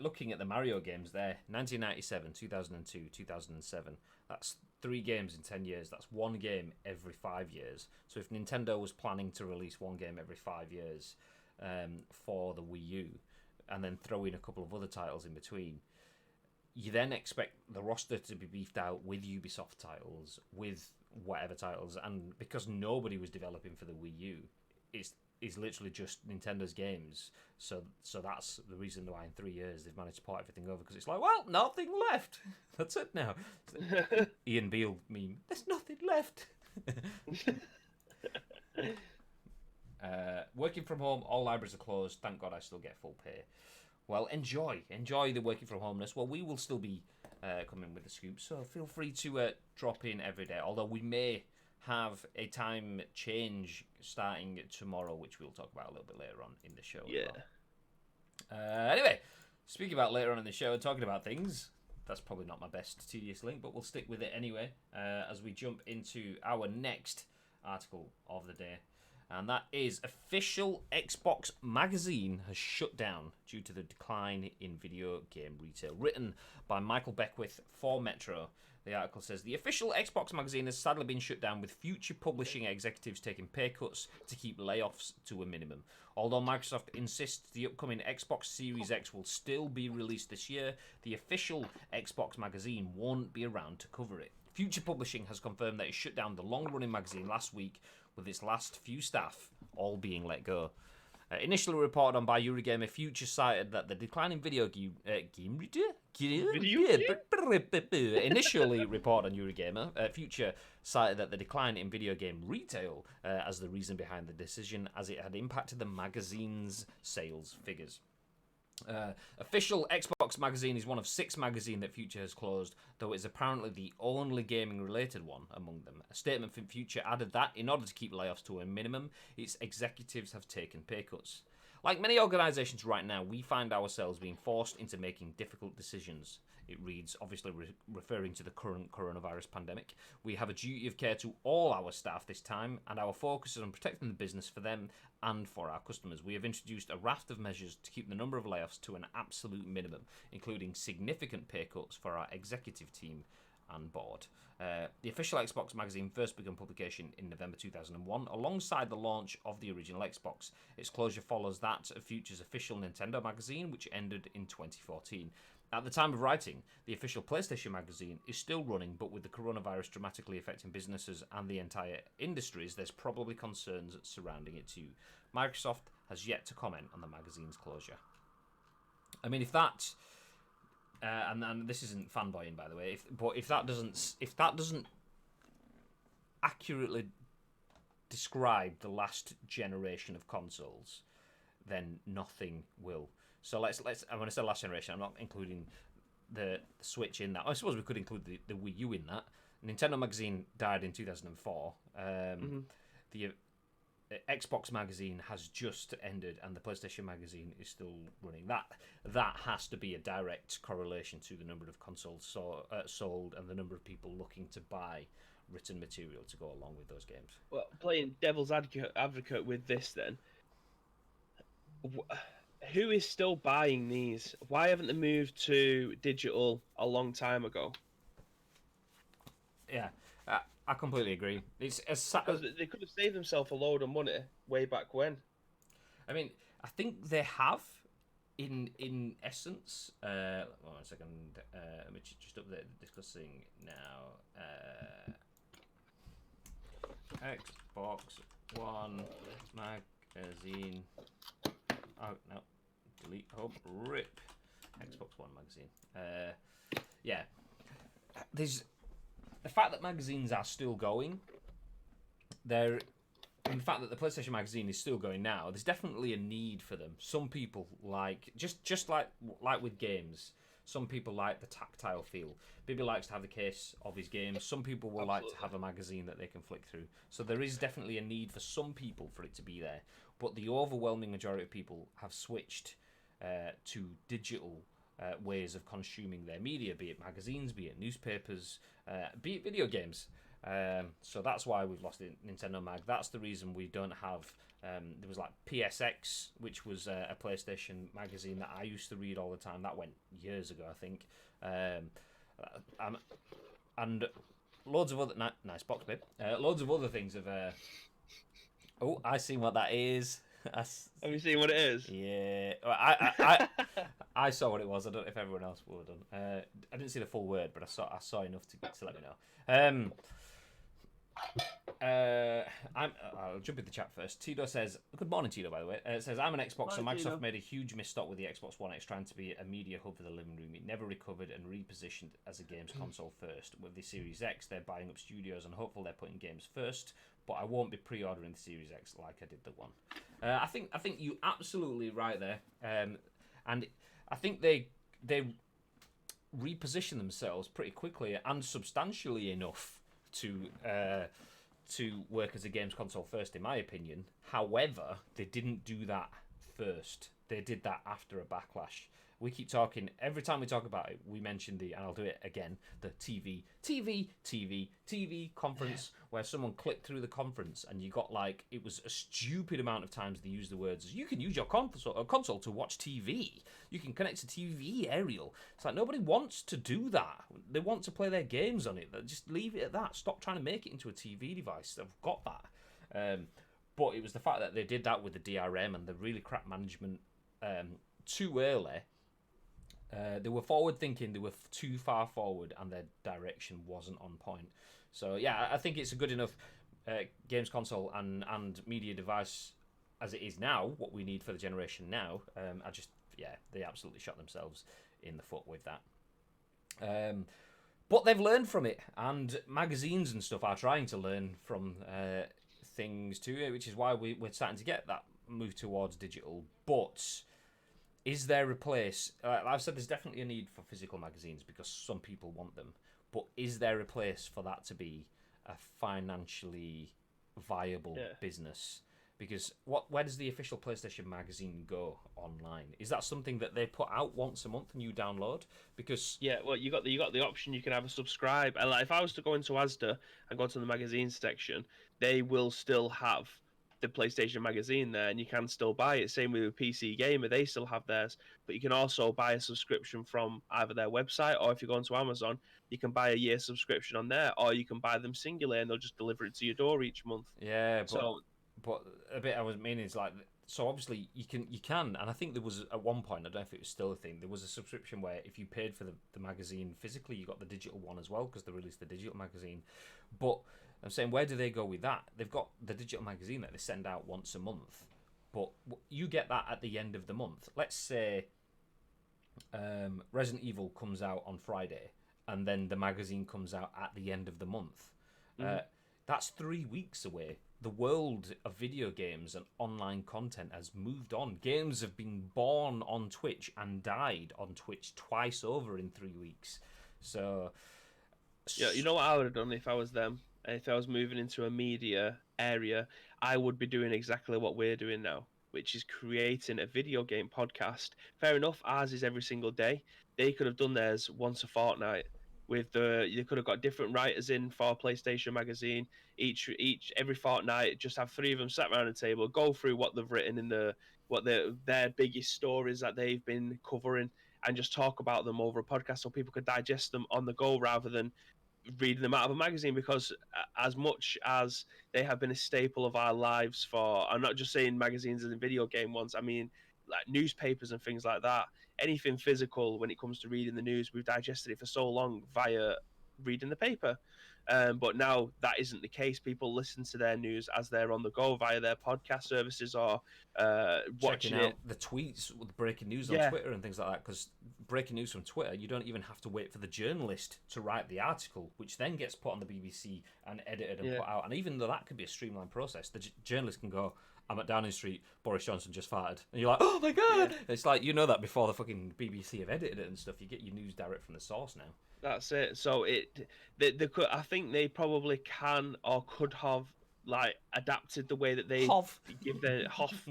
looking at the Mario games there, 1997, 2002, 2007. That's 3 games in 10 years. That's 1 game every 5 years. So if Nintendo was planning to release 1 game every 5 years for the Wii U, and then throw in a couple of other titles in between, you then expect the roster to be beefed out with Ubisoft titles, with whatever titles, and because nobody was developing for the Wii U, it's literally just Nintendo's games. So that's the reason why in 3 years they've managed to port everything over, because it's like, well, nothing left. That's it now. Ian Beale meme. There's nothing left. Working from home, all libraries are closed. Thank God I still get full pay. Well, enjoy the working from homeness. Well, we will still be coming with the scoop, so feel free to drop in every day. Although we may have a time change starting tomorrow, which we'll talk about a little bit later on in the show. Yeah. Anyway, speaking about later on in the show and talking about things, that's probably not my best tedious link, but we'll stick with it anyway as we jump into our next article of the day. And that is official Xbox magazine has shut down due to the decline in video game retail. Written by Michael Beckwith for Metro. The article says the official Xbox magazine has sadly been shut down, with future publishing executives taking pay cuts to keep layoffs to a minimum. Although Microsoft insists the upcoming Xbox Series X will still be released this year, the official Xbox magazine won't be around to cover it. Future Publishing has confirmed that it shut down the long-running magazine last week, with its last few staff all being let go. Initially reported on by Eurogamer, Future cited that the decline in Initially reported on Eurogamer, Future cited that the decline in video game retail as the reason behind the decision, as it had impacted the magazine's sales figures. Official Xbox magazine is one of 6 magazines that Future has closed, though it is apparently the only gaming-related one among them. A statement from Future added that, in order to keep layoffs to a minimum, its executives have taken pay cuts. Like many organisations right now, we find ourselves being forced into making difficult decisions. It reads, obviously referring to the current coronavirus pandemic. We have a duty of care to all our staff this time, and our focus is on protecting the business for them and for our customers. We have introduced a raft of measures to keep the number of layoffs to an absolute minimum, including significant pay cuts for our executive team and board. The official Xbox magazine first began publication in November 2001, alongside the launch of the original Xbox. Its closure follows that of Future's official Nintendo magazine, which ended in 2014. At the time of writing, the official PlayStation magazine is still running, but with the coronavirus dramatically affecting businesses and the entire industries, there's probably concerns surrounding it too. Microsoft has yet to comment on the magazine's closure. I mean, if that, and this isn't fanboying, by the way, if that doesn't accurately describe the last generation of consoles, then nothing will. So let's. I'm going to say last generation. I'm not including the Switch in that. I suppose we could include the Wii U in that. Nintendo magazine died in 2004. The Xbox magazine has just ended, and the PlayStation magazine is still running. That has to be a direct correlation to the number of consoles sold and the number of people looking to buy written material to go along with those games. Well, playing devil's advocate with this, then, who is still buying these? Why haven't they moved to digital a long time ago? Yeah, I completely agree. It's because they could have saved themselves a load of money way back when. I mean, I think they have, in essence. One second. Let me just update discussing now. Xbox One magazine. Oh no, delete hub rip. Xbox One magazine. Yeah, there's the fact that magazines are still going. And the fact that the PlayStation magazine is still going now, there's definitely a need for them. Some people like just like with games. Some people like the tactile feel. Bibby likes to have the case of his games. Some people will like to have a magazine that they can flick through. So there is definitely a need for some people for it to be there. But the overwhelming majority of people have switched to digital ways of consuming their media, be it magazines, be it newspapers, be it video games. So that's why we've lost the Nintendo Mag. That's the reason we don't have. There was like PSX, which was a PlayStation magazine that I used to read all the time. That went years ago, I think. And loads of other nice box, babe. Loads of other things have. Oh, I seen what that is. Have you seen what it is? Yeah, I saw what it was. I don't know if everyone else would have done. I didn't see the full word, but I saw enough to let me know. I'll jump in the chat first. Tito says, "Good morning, Tito." By the way, it says, "I'm an Xbox, so Microsoft Tito. made a huge misstep with the Xbox One X, trying to be a media hub for the living room. It never recovered and repositioned as a games console first. With the Series X, they're buying up studios and hopefully they're putting games first. But I won't be pre-ordering the Series X like I did the One." I think you absolutely right there, and I think they reposition themselves pretty quickly and substantially enough to work as a games console first, in my opinion. However, they didn't do that first. They did that after a backlash. We keep talking, every time we talk about it, we mention and I'll do it again, the TV conference, where someone clicked through the conference and you got it was a stupid amount of times they used the words, "You can use your console to watch TV. You can connect to TV, Ariel." It's like, nobody wants to do that. They want to play their games on it. Just leave it at that. Stop trying to make it into a TV device. They've got that. But it was the fact that they did that with the DRM and the really crap management too early. They were forward thinking, they were too far forward, and their direction wasn't on point. So yeah, I think it's a good enough games console and media device as it is now, what we need for the generation now. They absolutely shot themselves in the foot with that. But they've learned from it, and magazines and stuff are trying to learn from things too, which is why we're starting to get that move towards digital. But is there a place? I've said there's definitely a need for physical magazines because some people want them. But is there a place for that to be a financially viable business? Because where does the official PlayStation magazine go online? Is that something that they put out once a month and you download? Because well, you got the option. You can have a subscribe, and if I was to go into Asda and go to the magazine section, they will still have the PlayStation magazine there, and you can still buy it. Same with PC Gamer, they still have theirs, but you can also buy a subscription from either their website, or if you go onto Amazon, you can buy a year subscription on there, or you can buy them singular and they'll just deliver it to your door each month. Yeah, but a bit I was meaning is so obviously you can, and I think there was at one point, I don't know if it was still a thing, there was a subscription where if you paid for the magazine physically, you got the digital one as well, because they released the digital magazine. But I'm saying, where do they go with that? They've got the digital magazine that they send out once a month, but you get that at the end of the month. Let's say Resident Evil comes out on Friday, and then the magazine comes out at the end of the month. That's 3 weeks away. The world of video games and online content has moved on. Games have been born on Twitch and died on Twitch twice over in 3 weeks. So, yeah, you know what I would have done if I was them? If I was moving into a media area, I would be doing exactly what we're doing now, which is creating a video game podcast. Fair enough, ours is every single day. They could have done theirs once a fortnight. You could have got different writers in for PlayStation magazine every fortnight. Just have three of them sat around a table, go through what they've written in their biggest stories that they've been covering, and just talk about them over a podcast so people could digest them on the go rather than reading them out of a magazine. Because as much as they have been a staple of our lives I'm not just saying magazines and video game ones, I mean like newspapers and things like that, anything physical. When it comes to reading the news, we've digested it for so long via reading the paper, but now that isn't the case. People listen to their news as they're on the go via their podcast services or watching checking out it. the tweets with breaking news on Yeah. Twitter and things like that, because breaking news from Twitter, you don't even have to wait for the journalist to write the article, which then gets put on the BBC and edited and put out. And even though that could be a streamlined process, the journalist can go, "I'm at Downing Street, Boris Johnson just farted," and you're like, "Oh my god!" Yeah. It's like, you know that before the fucking BBC have edited it and stuff. You get your news direct from the source now. That's it. So I think they probably can or could have adapted the way that they give their Hoff.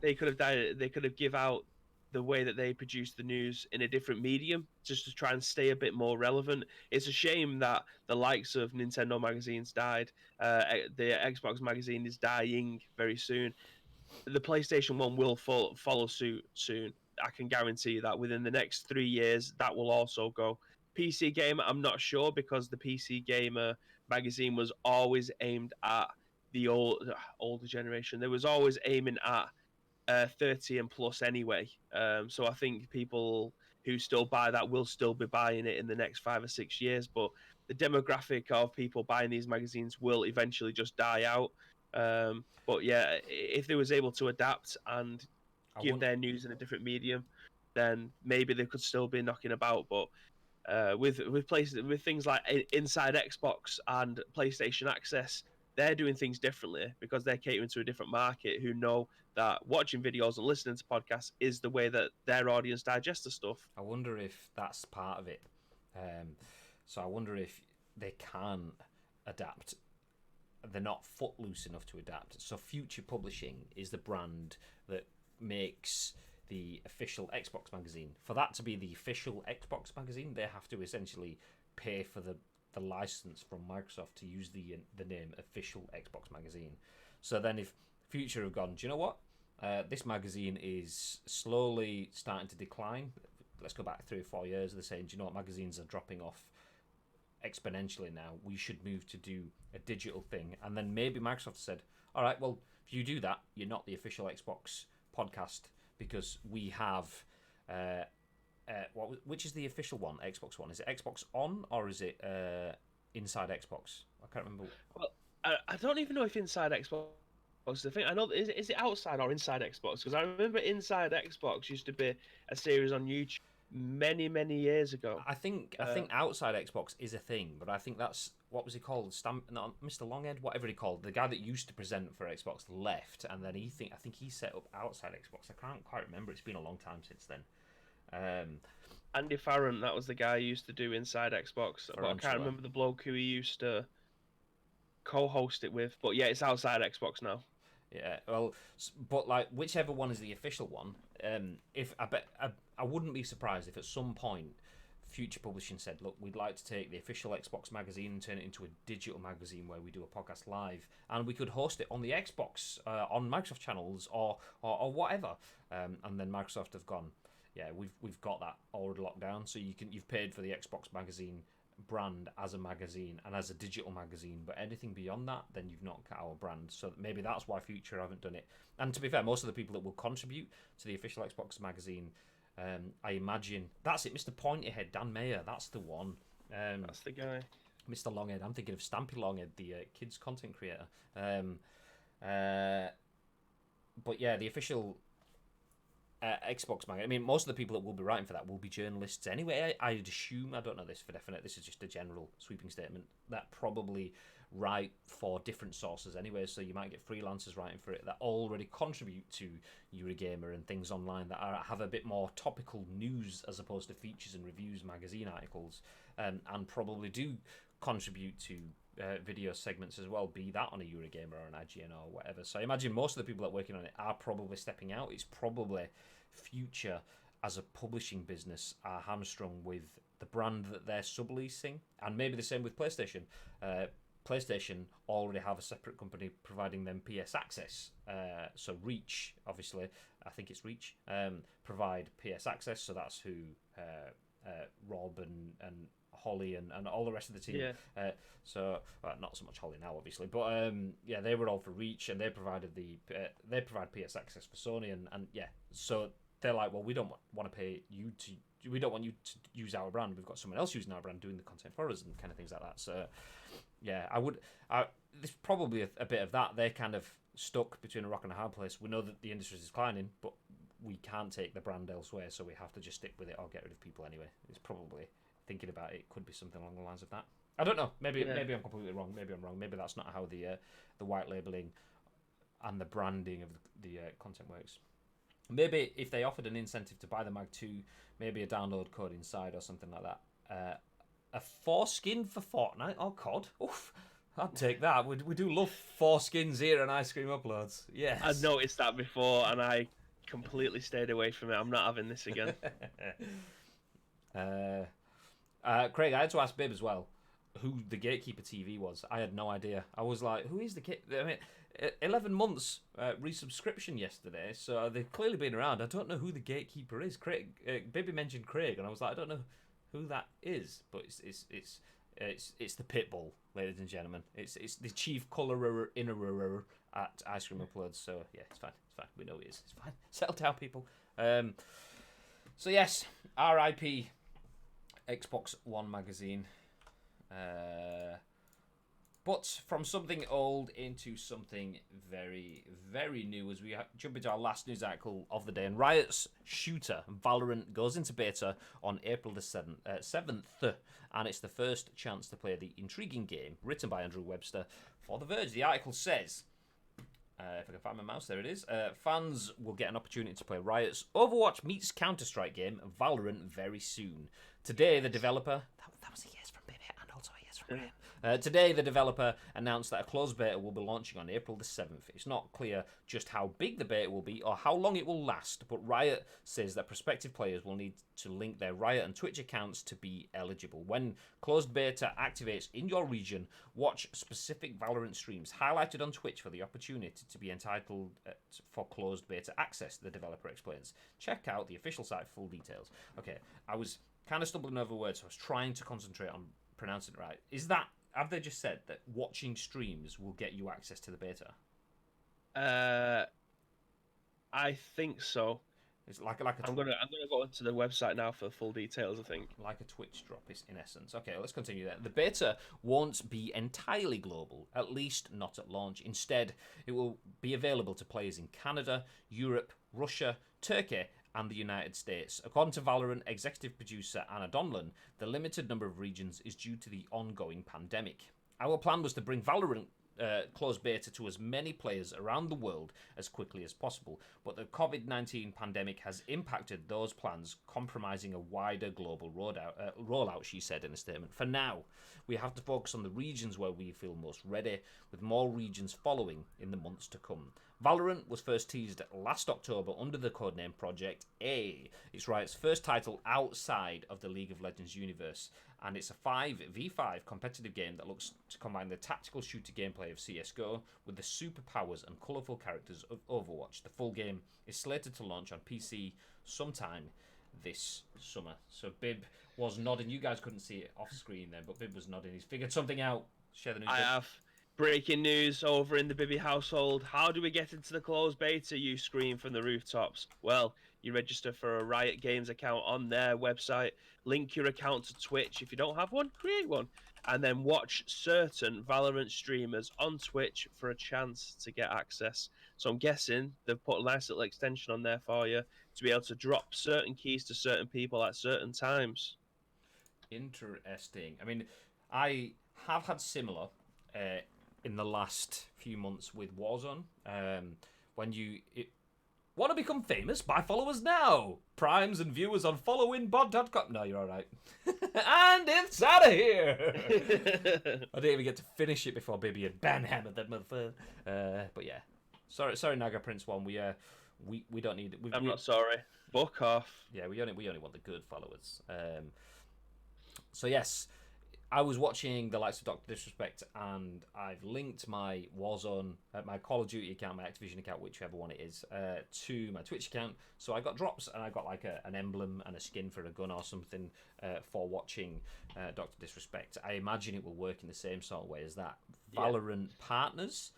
They could have give out the way that they produce the news in a different medium, just to try and stay a bit more relevant. It's a shame that the likes of Nintendo magazines died. The Xbox magazine is dying very soon. The PlayStation 1 will follow suit soon. I can guarantee that within the next 3 years, that will also go. PC Gamer, I'm not sure, because the PC Gamer magazine was always aimed at the older generation. There was always aiming at 30 and plus anyway. So I think people who still buy that will still be buying it in the next 5 or 6 years. But the demographic of people buying these magazines will eventually just die out. But yeah, if they was able to adapt and give their news in a different medium, then maybe they could still be knocking about. But with things like Inside Xbox and PlayStation Access, they're doing things differently because they're catering to a different market who know that watching videos and listening to podcasts is the way that their audience digests the stuff. I wonder if that's part of it. So I wonder if they can adapt. They're not footloose enough to adapt. So Future Publishing is the brand that makes the official Xbox magazine. For that to be the official Xbox magazine, they have to essentially pay for the license from Microsoft to use the name official Xbox magazine. So then if Future have gone, do you know what? This magazine is slowly starting to decline. Let's go back 3 or 4 years. They're saying, do you know what? Magazines are dropping off exponentially now. We should move to do a digital thing. And then maybe Microsoft said, all right, well, if you do that, you're not the official Xbox podcast because we have which is the official one, Xbox One? Is it Xbox On or is it Inside Xbox? I can't remember. Well, I don't even know if Inside Xbox is the thing. I know, is it outside or inside Xbox? Because I remember Inside Xbox used to be a series on YouTube many years ago. I think outside Xbox is a thing, but I think that's, what was he called? Mr. Longhead, whatever he called. The guy that used to present for Xbox left, and then I think he set up outside Xbox. I can't quite remember. It's been a long time since then. Andy Farron, that was the guy who used to do Inside Xbox, but I can't remember the bloke who he used to co-host it with. But yeah, it's outside Xbox now. Yeah, well, but like whichever one is the official one, if I wouldn't be surprised if at some point Future Publishing said, look, we'd like to take the official Xbox magazine and turn it into a digital magazine where we do a podcast live, and we could host it on the Xbox, on Microsoft channels or whatever. And then Microsoft have gone, yeah, we've got that already locked down. So you've paid for the Xbox magazine brand as a magazine and as a digital magazine, but anything beyond that, then you've not got our brand. So maybe that's why Future haven't done it. And to be fair, most of the people that will contribute to the official Xbox magazine, I imagine that's it. Mr. Pointyhead, Dan Mayer, that's the one. That's the guy. Mr. Longhead. I'm thinking of Stampy Longhead, the kids content creator. But yeah, the official Xbox magazine. I mean, most of the people that will be writing for that will be journalists anyway. I'd assume. I don't know this for definite. This is just a general sweeping statement that probably write for different sources anyway. So you might get freelancers writing for it that already contribute to Eurogamer and things online that have a bit more topical news as opposed to features and reviews, magazine articles, and probably do contribute to video segments as well, be that on a Eurogamer or an IGN or whatever. So I imagine most of the people that are working on it are probably stepping out. It's probably Future as a publishing business are hamstrung with the brand that they're subleasing, and maybe the same with PlayStation. PlayStation already have a separate company providing them PS Access. So Reach, obviously, I think it's Reach, provide PS Access. So that's who Rob and Holly and all the rest of the team. Yeah. So not so much Holly now, obviously, but yeah, they were all for Reach, and they provided they provide PS Access for Sony, and yeah, so they're like, well, we don't want to pay you to. We don't want you to use our brand. We've got someone else using our brand doing the content for us and kind of things like that. So, yeah, there's probably a bit of that. They're kind of stuck between a rock and a hard place. We know that the industry is declining, but we can't take the brand elsewhere, so we have to just stick with it or get rid of people anyway. It's probably, thinking about it, could be something along the lines of that. I don't know. Maybe I'm completely wrong. Maybe I'm wrong. Maybe that's not how the white labeling and the branding of the content works. Maybe if they offered an incentive to buy the Mag 2, maybe a download code inside or something like that. A foreskin for Fortnite? Oh, COD. Oof. I'd take that. We do love foreskins here and ice cream uploads. Yes. I'd noticed that before, and I completely stayed away from it. I'm not having this again. Craig, I had to ask Bib as well who the Gatekeeper TV was. I had no idea. I was like, who is the I mean, 11 months resubscription yesterday, so they've clearly been around. I don't know who the Gatekeeper is. Craig, Bibby mentioned Craig, and I was like, I don't know who that is, but it's the Pitbull, ladies and gentlemen. It's the chief colorer innerer at Ice Cream Uploads. So yeah, it's fine. It's fine. We know he is. It's fine. Settle down, people. So yes, R.I.P. Xbox One magazine. But from something old into something very, very new as we jump into our last news article of the day. And Riot's shooter, Valorant, goes into beta on April the 7th. And it's the first chance to play the intriguing game, written by Andrew Webster, for The Verge. The article says, if I can find my mouse, there it is. Fans will get an opportunity to play Riot's Overwatch meets Counter-Strike game, Valorant, very soon. Today, the developer... That was a yes from Baby, and also a yes from Graham. Today, the developer announced that a closed beta will be launching on April the 7th. It's not clear just how big the beta will be or how long it will last, but Riot says that prospective players will need to link their Riot and Twitch accounts to be eligible. When closed beta activates in your region, watch specific Valorant streams highlighted on Twitch for the opportunity to be entitled for closed beta access, the developer explains. Check out the official site for full details. Okay, I was kind of stumbling over words, so I was trying to concentrate on pronouncing it right. Have they just said that watching streams will get you access to the beta? I think so. It's like I'm gonna go onto the website now for full details. I think like a Twitch drop is in essence. Okay, let's continue there. The beta won't be entirely global, at least not at launch. Instead, it will be available to players in Canada, Europe, Russia, Turkey, and the United States. According to Valorant executive producer Anna Donlan, the limited number of regions is due to the ongoing pandemic. Our plan was to bring Valorant closed beta to as many players around the world as quickly as possible, but the COVID-19 pandemic has impacted those plans, compromising a wider global rollout, she said in a statement. For now, we have to focus on the regions where we feel most ready, with more regions following in the months to come. Valorant was first teased last October under the codename Project A. It's Riot's first title outside of the League of Legends universe, and it's a 5v5 competitive game that looks to combine the tactical shooter gameplay of CSGO with the superpowers and colourful characters of Overwatch. The full game is slated to launch on PC sometime this summer. So Bib was nodding. You guys couldn't see it off screen then, but Bib was nodding. He's figured something out. Share the news. I have. Breaking news over in the Bibby household. How do we get into the closed beta? You scream from the rooftops. Well, you register for a Riot Games account on their website. Link your account to Twitch. If you don't have one, create one. And then watch certain Valorant streamers on Twitch for a chance to get access. So I'm guessing they've put a nice little extension on there for you to be able to drop certain keys to certain people at certain times. Interesting. I mean, I have had similar... in the last few months with Warzone, when you want to become famous, buy followers now. Primes and viewers on followinbod.com. No, you're all right. And it's out of here. I didn't even get to finish it before Bibby had banhammered that motherfucker. But yeah, sorry, Naga Prince One. We don't need. I'm not sorry. Fuck off. Yeah, we only want the good followers. So yes. I was watching the likes of Dr. Disrespect, and I've linked my Warzone, my Call of Duty account, my Activision account, whichever one it is, to my Twitch account. So I got drops, and I got like an emblem and a skin for a gun or something for watching Dr. Disrespect. I imagine it will work in the same sort of way as that. Yeah. Valorant partners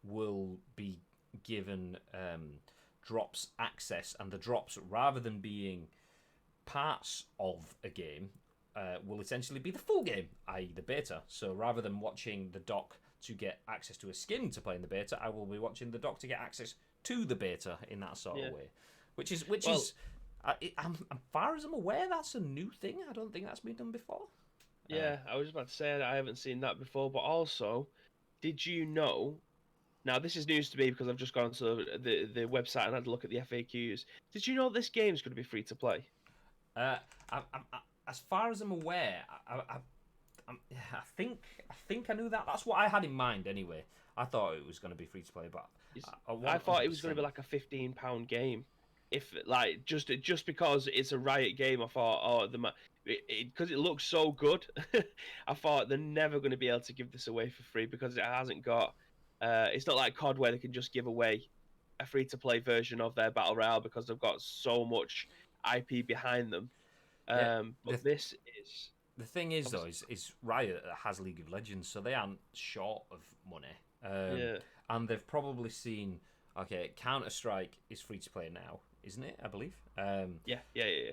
will be given drops access, and the drops, rather than being parts of a game, will essentially be the full game, i.e. the beta. So rather than watching the doc to get access to a skin to play in the beta, I will be watching the doc to get access to the beta in that sort of way. Which is, as far as I'm aware, that's a new thing. I don't think that's been done before. Yeah, I was about to say I haven't seen that before, but also, did you know... Now, this is news to me because I've just gone to the website and had a look at the FAQs. Did you know this game's going to be free to play? As far as I'm aware, I think I knew that. That's what I had in mind anyway. I thought it was going to be free to play, but I thought it was going to be like a £15 game. If like just because it's a Riot game, I thought, oh, because it looks so good, I thought they're never going to be able to give this away for free because it hasn't got. It's not like COD where they can just give away a free to play version of their battle royale because they've got so much IP behind them. Yeah, But this is the thing is though is Riot has League of Legends, so they aren't short of money. yeah. And they've probably seen, okay, Counter-Strike is free to play now, isn't it? I believe. Yeah.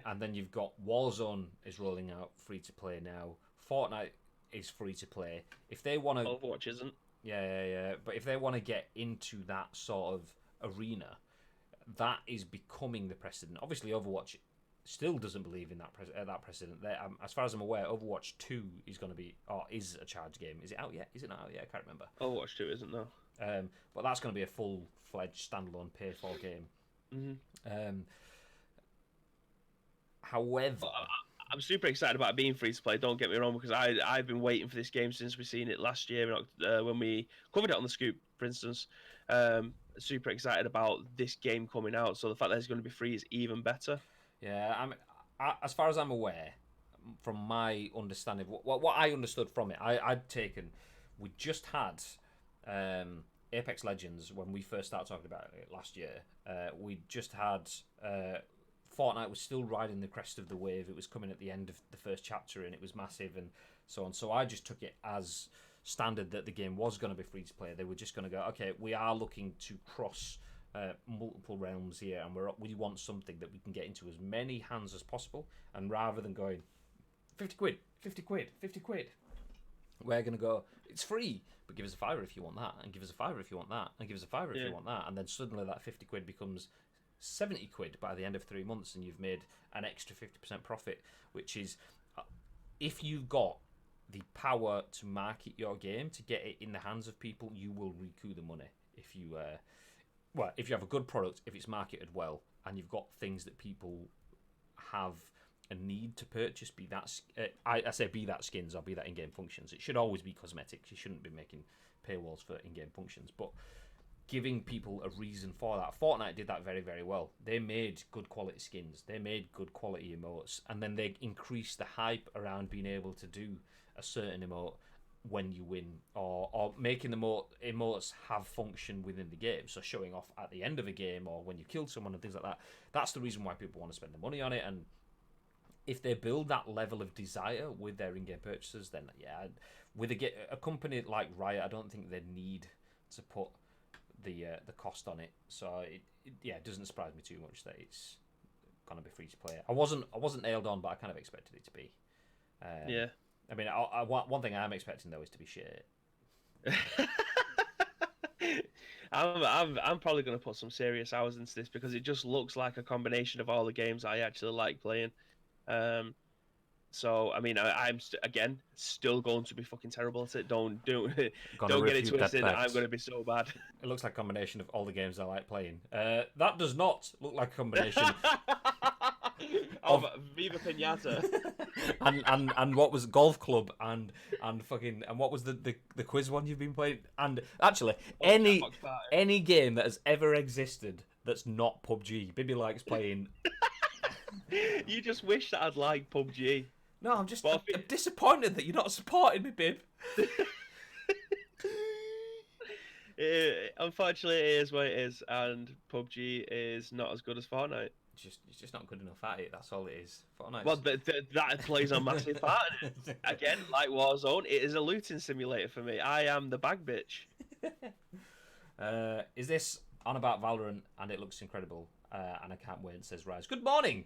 And then you've got Warzone is rolling out free to play now. Fortnite is free to play. If they want to, Overwatch isn't. Yeah. But if they want to get into that sort of arena, that is becoming the precedent. Obviously, Overwatch still doesn't believe in that precedent. As far as I'm aware, Overwatch 2 is going to be, or is a charge game. Is it out yet? Is it not out yet? I can't remember. Overwatch 2 isn't, no. But that's going to be a full-fledged standalone pay-for game. Mm-hmm. However, I'm super excited about it being free to play. Don't get me wrong, because I've been waiting for this game since we seen it last year when we covered it on the Scoop, for instance. Super excited about this game coming out. So the fact that it's going to be free is even better. Yeah, as far as I'm aware, from my understanding, what I understood from it, we just had Apex Legends when we first started talking about it last year. We just had Fortnite was still riding the crest of the wave. It was coming at the end of the first chapter and it was massive and so on. So I just took it as standard that the game was going to be free to play. They were just going to go, okay, we are looking to cross multiple realms here, and we want something that we can get into as many hands as possible. And rather than going 50 quid, 50 quid, 50 quid, we're going to go, it's free, but give us a fiver if you want that, and give us a fiver if you want that, and give us a fiver if you want that. And then suddenly that 50 quid becomes 70 quid by the end of 3 months, and you've made an extra 50% profit, which is, if you've got the power to market your game, to get it in the hands of people, you will recoup the money. If you if you have a good product, if it's marketed well, and you've got things that people have a need to purchase, be that be that skins or be that in-game functions. It should always be cosmetics. You shouldn't be making paywalls for in-game functions, but giving people a reason for that. Fortnite did that very, very well. They made good quality skins. They made good quality emotes, and then they increased the hype around being able to do a certain emote when you win, or making the emotes have function within the game, so showing off at the end of a game or when you killed someone and things like that. That's the reason why people want to spend the money on it. And if they build that level of desire with their in-game purchases, then yeah, with a company like Riot, I don't think they need to put the cost on it. So it doesn't surprise me too much that it's gonna be free to play. I wasn't nailed on, but I kind of expected it to be. Yeah. I mean, one thing I'm expecting though is to be shit. I'm probably going to put some serious hours into this because it just looks like a combination of all the games I actually like playing. So I mean, I'm again still going to be fucking terrible at it. Don't get it twisted. I'm going to be so bad. It looks like a combination of all the games I like playing. That does not look like a combination of Viva Pinata and what was Golf Club and what was the quiz one you've been playing? And actually, any game that has ever existed that's not PUBG, Bibby likes playing. You just wish that I'd like PUBG. No, I'm disappointed that you're not supporting me, Bib. Unfortunately, it is what it is, and PUBG is not as good as Fortnite. It's just not good enough at it. That's all it is. Fortnite. Well, that plays a massive part in it. Again, like Warzone, it is a looting simulator for me. I am the bag bitch. Is this on about Valorant? And it looks incredible. And I can't wait. Says Rise. Good morning.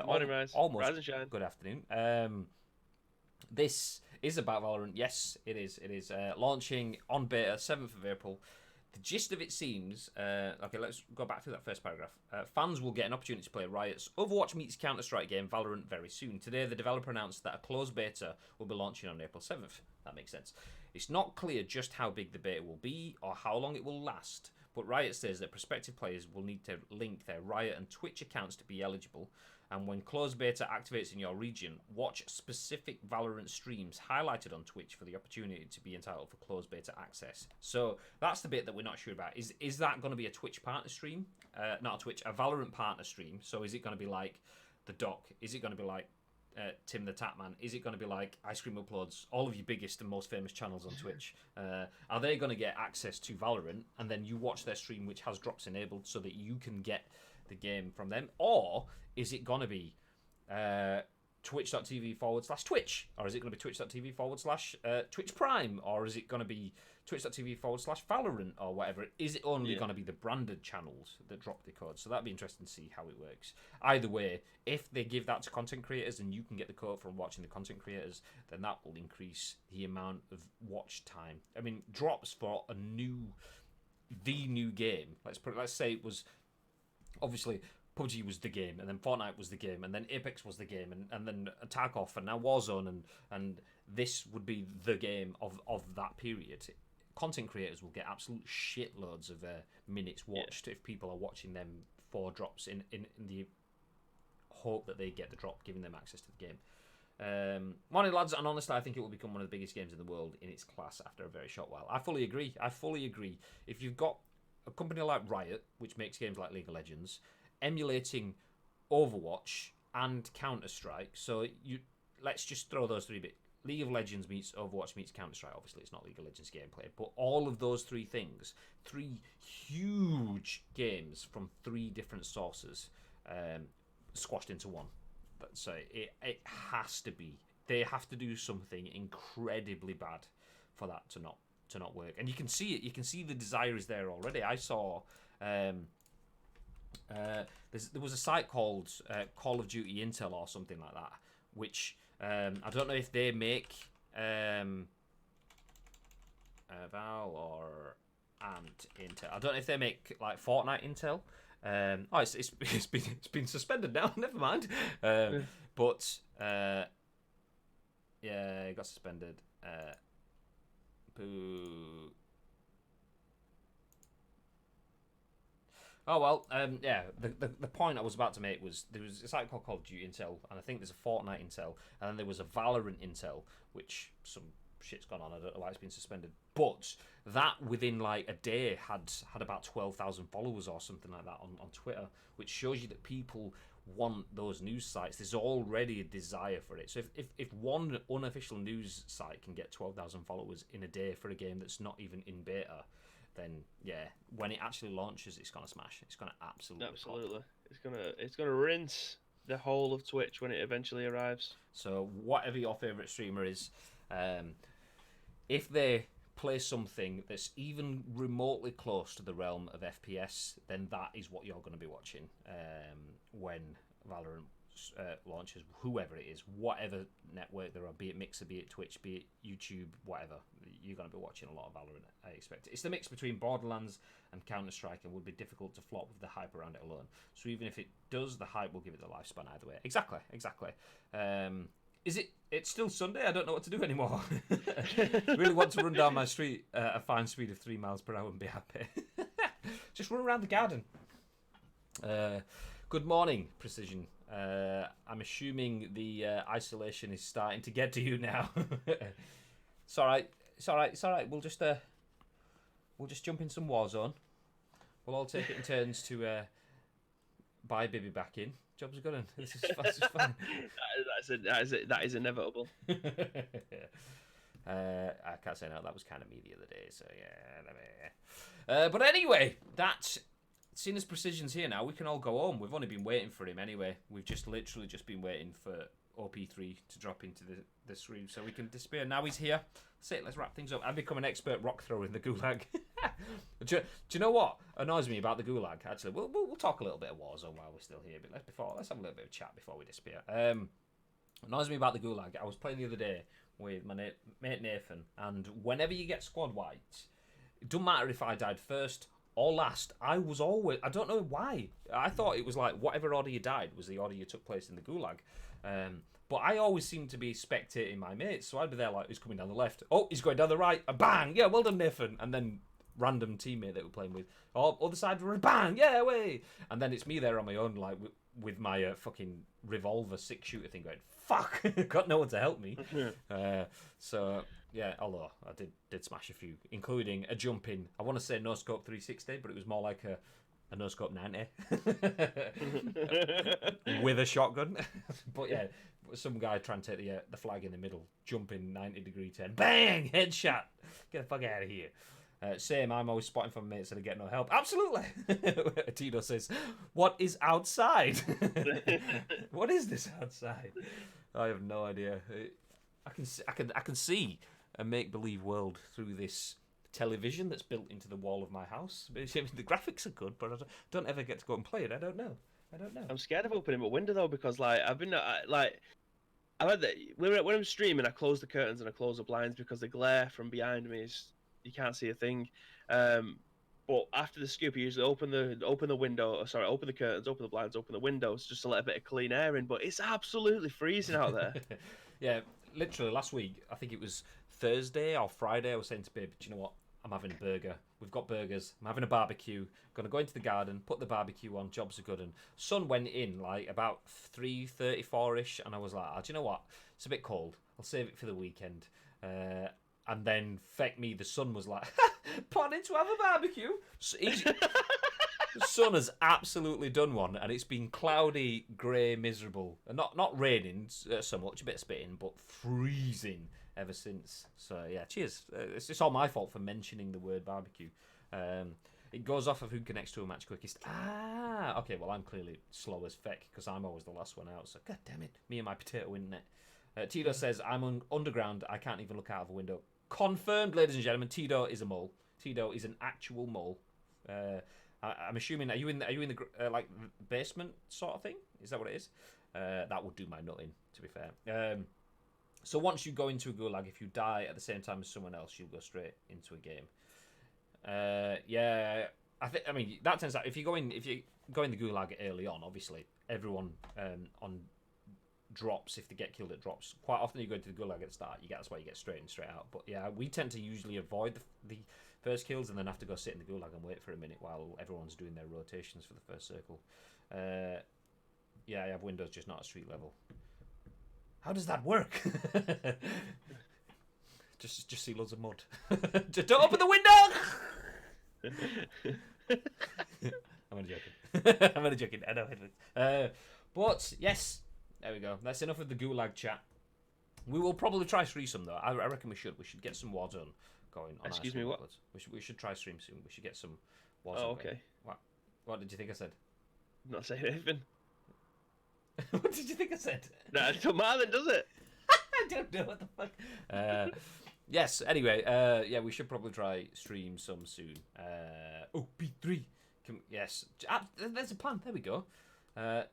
Morning, Rise. Almost. Rise and shine. Good afternoon. This is about Valorant. Yes, it is. It is launching on beta 7th of April. The gist of it seems... okay, let's go back through that first paragraph. Fans will get an opportunity to play Riot's Overwatch meets Counter-Strike game Valorant very soon. Today, the developer announced that a closed beta will be launching on April 7th. That makes sense. It's not clear just how big the beta will be or how long it will last, but Riot says that prospective players will need to link their Riot and Twitch accounts to be eligible, And when closed beta activates in your region, watch specific Valorant streams highlighted on Twitch for the opportunity to be entitled for closed beta access. So that's the bit that we're not sure about. Is that going to be a Twitch partner stream? Not a Twitch, a Valorant partner stream. So is it going to be like the Doc? Is it going to be like Tim the Tatman? Is it going to be like Ice Cream Uploads, all of your biggest and most famous channels on Twitch? Are they going to get access to Valorant and then you watch their stream which has drops enabled so that you can get the game from them? Or is it going to be twitch.tv/Twitch? Or is it going to be twitch.tv/Twitch Prime? Or is it going to be twitch.tv/Valorant or whatever? Is it only going to be the branded channels that drop the code? So that'd be interesting to see how it works. Either way, if they give that to content creators and you can get the code from watching the content creators, then that will increase the amount of watch time. I mean, drops for the new game. Let's say it was obviously PUBG was the game, and then Fortnite was the game, and then Apex was the game, and then Tarkov, and now Warzone, and this would be the game of that period. Content creators will get absolute shitloads of minutes watched if people are watching them for drops in the hope that they get the drop, giving them access to the game. Morning, lads, and honestly, I think it will become one of the biggest games in the world in its class after a very short while. I fully agree. If you've got a company like Riot, which makes games like League of Legends, emulating Overwatch and Counter-Strike, so let's just throw those three bits. League of Legends meets Overwatch meets Counter-Strike. Obviously, it's not League of Legends gameplay, but all of those three things, three huge games from three different sources, squashed into one. So it has to be. They have to do something incredibly bad for that to not work. And you can see it. You can see the desire is there already. I saw. There was a site called Call of Duty Intel or something like that, which I don't know if they make Val or Intel. I don't know if they make like Fortnite Intel. It's been suspended now. Never mind. But yeah, it got suspended. Boo. Oh well, yeah. The point I was about to make was there was a site called Call of Duty Intel, and I think there's a Fortnite Intel, and then there was a Valorant Intel, which some shit's gone on. I don't know why it's been suspended, but that within like a day had about 12,000 followers or something like that on Twitter, which shows you that people want those news sites. There's already a desire for it. So if one unofficial news site can get 12,000 followers in a day for a game that's not even in beta, then yeah, when it actually launches, it's gonna smash. It's gonna absolutely pop. It's gonna rinse the whole of Twitch when it eventually arrives. So whatever your favorite streamer is, if they play something that's even remotely close to the realm of FPS, then that is what you're going to be watching when Valorant launches, whoever it is, whatever network there are, be it Mixer, be it Twitch, be it YouTube, whatever, you're going to be watching a lot of Valorant, I expect. It's the mix between Borderlands and Counter-Strike and would be difficult to flop with the hype around it alone. So even if it does, the hype will give it the lifespan either way. Exactly. It's still Sunday? I don't know what to do anymore. Really want to run down my street at a fine speed of 3 miles per hour and be happy. Just run around the garden. Good morning, Precision. I'm assuming the isolation is starting to get to you now. It's all right. We'll just jump in some Warzone. We'll all take it in turns to buy Bibby back in. Job's good. This is fun. That is inevitable. I can't say no. That was kind of me the other day. So yeah. But anyway, seeing as Precision's here now, we can all go home. We've only been waiting for him anyway. We've literally just been waiting for OP3 to drop into this room so we can disappear. Now he's here. Let's wrap things up. I've become an expert rock thrower in the Gulag. Do you know what annoys me about the Gulag? Actually, we'll talk a little bit of Warzone while we're still here, but let's have a little bit of chat before we disappear. Annoys me about the Gulag. I was playing the other day with my mate Nathan, and whenever you get squad wiped, it doesn't matter if I died first or last. I don't know why. I thought it was like whatever order you died was the order you took place in the Gulag. But I always seem to be spectating my mates, so I'd be there like, he's coming down the left. Oh, he's going down the right. A bang! Yeah, well done, Nathan. And then random teammate that we're playing with. Oh, other side, bang! Yeah, way! And then it's me there on my own, like, with my fucking revolver 6-shooter thing going, fuck, got no one to help me. So yeah, although I did smash a few, including a jump in, I want to say no scope 360, but it was more like a no scope 90 with a shotgun. But yeah, some guy trying to take the flag in the middle, jumping 90-degree turn, bang, headshot, get the fuck out of here. Same, I'm always spotting for mates that I get no help. Absolutely. Tito says, what is outside? What is this outside? I have no idea. I can see a make-believe world through this television that's built into the wall of my house. The graphics are good, but I don't ever get to go and play it. I don't know. I'm scared of opening my window though, because like I've been I've had that when I'm streaming, I close the curtains and I close the blinds because the glare from behind me is you can't see a thing. But after the scoop, you usually open the window. Open the curtains, open the blinds, open the windows just to let a bit of clean air in. But it's absolutely freezing out there. Yeah, literally last week, I think it was Thursday or Friday, I was saying to Babe, do you know what? I'm having a burger. We've got burgers. I'm having a barbecue. Going to go into the garden, put the barbecue on. Jobs are good. And sun went in like about 3:34ish, and I was like, do you know what? It's a bit cold. I'll save it for the weekend. And then, feck me, the sun was like, planning to have a barbecue. So the sun has absolutely done one, and it's been cloudy, grey, miserable. And not raining so much, a bit of spitting, but freezing ever since. So yeah, cheers. It's all my fault for mentioning the word barbecue. It goes off of who connects to a match quickest. Okay, well I'm clearly slow as feck because I'm always the last one out. So god damn it, me and my potato internet. Tito says I'm underground. I can't even look out of a window. Confirmed, ladies and gentlemen. Tito is a mole. Tito is an actual mole. I'm assuming. Are you in the like basement sort of thing? Is that what it is? That would do my nutting, to be fair. So once you go into a gulag, if you die at the same time as someone else, you'll go straight into a game. Yeah, I mean that tends out if you go in the gulag early on. Obviously, everyone on drops if they get killed at drops. Quite often you go into the gulag at the start. That's why you get straight in, straight out. But yeah, we tend to usually avoid the first kills and then have to go sit in the gulag and wait for a minute while everyone's doing their rotations for the first circle. Yeah, I have windows, just not at street level. How does that work? just see loads of mud. Just don't open the window. I'm only joking. I know. But yes, there we go. That's enough of the gulag chat. We will probably try stream some though. I reckon we should. We should get some Warzone going. On Excuse me, what? We should try stream soon. We should get some Warzone. Oh, okay. Going. What did you think I said? Not saying anything. What did you think I said? No, it doesn't matter, does it? I don't know what the fuck. Yes. Anyway, yeah, we should probably try stream some soon. P3. Yes. There's a plan. There we go.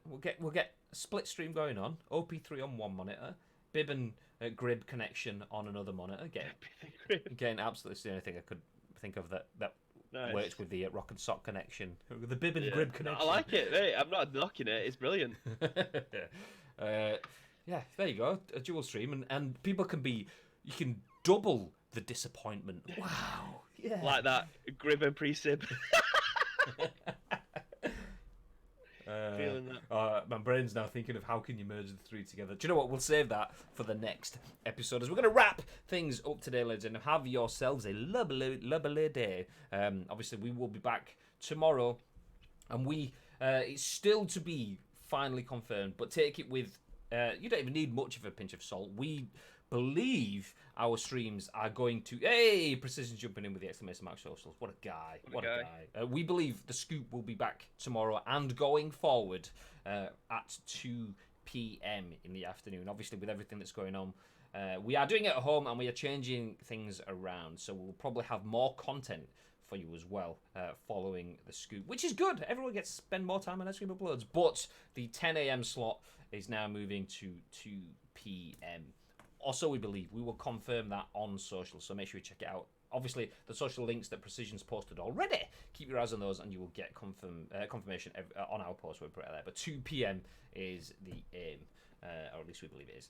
We'll get a split stream going on. OP3 on one monitor, Bib and Grib connection on another monitor. Again, absolutely the only thing I could think of that nice. Works with the Rock and Sock connection, the Bib and Grib connection. I like it. Hey, I'm not knocking it. It's brilliant. Yeah, there you go. A dual stream, and people you can double the disappointment. Wow. Yeah. Like that Grib and pre-sib. Feeling that. My brain's now thinking of how can you merge the three together. Do you know what? We'll save that for the next episode. As we're going to wrap things up today, ladies and have yourselves a lovely day. Obviously, we will be back tomorrow, and it's still to be finally confirmed. But take it with you don't even need much of a pinch of salt. We believe our streams are going to... Precision jumping in with the exclamation mark socials. What a guy. What a guy. We believe the scoop will be back tomorrow and going forward at 2 p.m. in the afternoon. Obviously, with everything that's going on, we are doing it at home and we are changing things around. So we'll probably have more content for you as well following the scoop, which is good. Everyone gets to spend more time on Ice Cream Uploads. But the 10 a.m. slot is now moving to 2 p.m. Also, we believe we will confirm that on social, so make sure you check it out. Obviously, the social links that Precision's posted already, keep your eyes on those and you will get confirmation on our post. We'll put it there. But 2 p.m. is the aim, or at least we believe it is.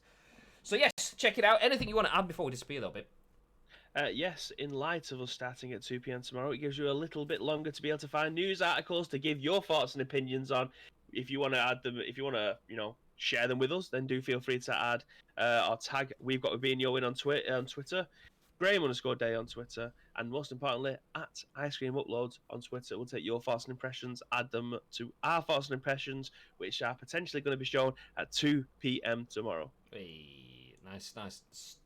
So yes, check it out. Anything you want to add before we disappear though, Bib? Yes, in light of us starting at 2 p.m. tomorrow, it gives you a little bit longer to be able to find news articles to give your thoughts and opinions on. if you want to add them, if you want to, share them with us, then do feel free to add our tag. We've got being Yo in on Twitter, Graham_Day on Twitter, and most importantly, at Ice Cream Uploads on Twitter. We'll take your thoughts and impressions, add them to our thoughts and impressions, which are potentially going to be shown at 2 p.m. tomorrow. Hey, nice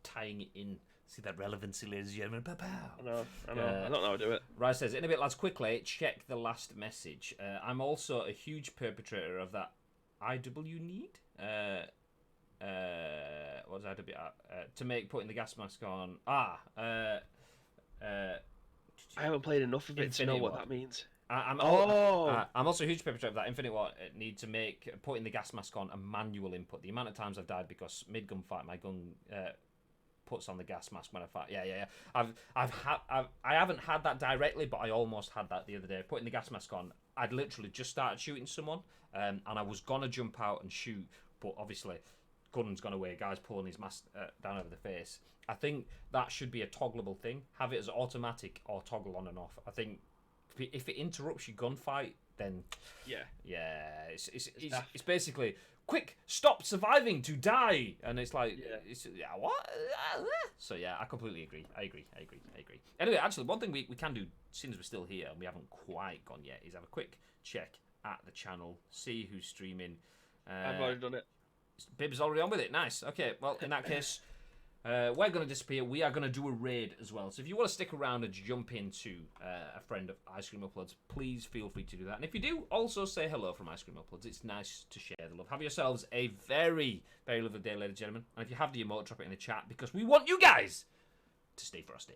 tying it in. See that relevancy, ladies and gentlemen. Pow, pow. I know. I don't know how to do it. Riot says, in a bit, lads, quickly, check the last message. I'm also a huge perpetrator of that IW need. What was IW? To make putting the gas mask on. I haven't played enough of it to know what that means. I'm also a huge perpetrator of that Infinite War need to make putting the gas mask on a manual input. The amount of times I've died because mid gunfight my gun puts on the gas mask when I fight. Yeah. I haven't had that directly, but I almost had that the other day. Putting the gas mask on, I'd literally just started shooting someone, and I was gonna jump out and shoot, but obviously gun's gone away. Guy's pulling his mask down over the face. I think that should be a toggleable thing. Have it as automatic or toggle on and off. I think if it interrupts your gunfight, then it's basically quick, stop surviving to die, and it's like what? So yeah, I completely agree. I agree. Anyway, actually, one thing we can do since we're still here and we haven't quite gone yet is have a quick check at the channel, see who's streaming. I've already done it. Bib's already on with it. Nice. Okay, well, in that case, we're going to disappear. We are going to do a raid as well. So if you want to stick around and jump into a friend of Ice Cream Uploads, please feel free to do that. And if you do, also say hello from Ice Cream Uploads. It's nice to share the love. Have yourselves a very, very lovely day, ladies and gentlemen. And if you have the emote, drop it in the chat because we want you guys to stay frosty.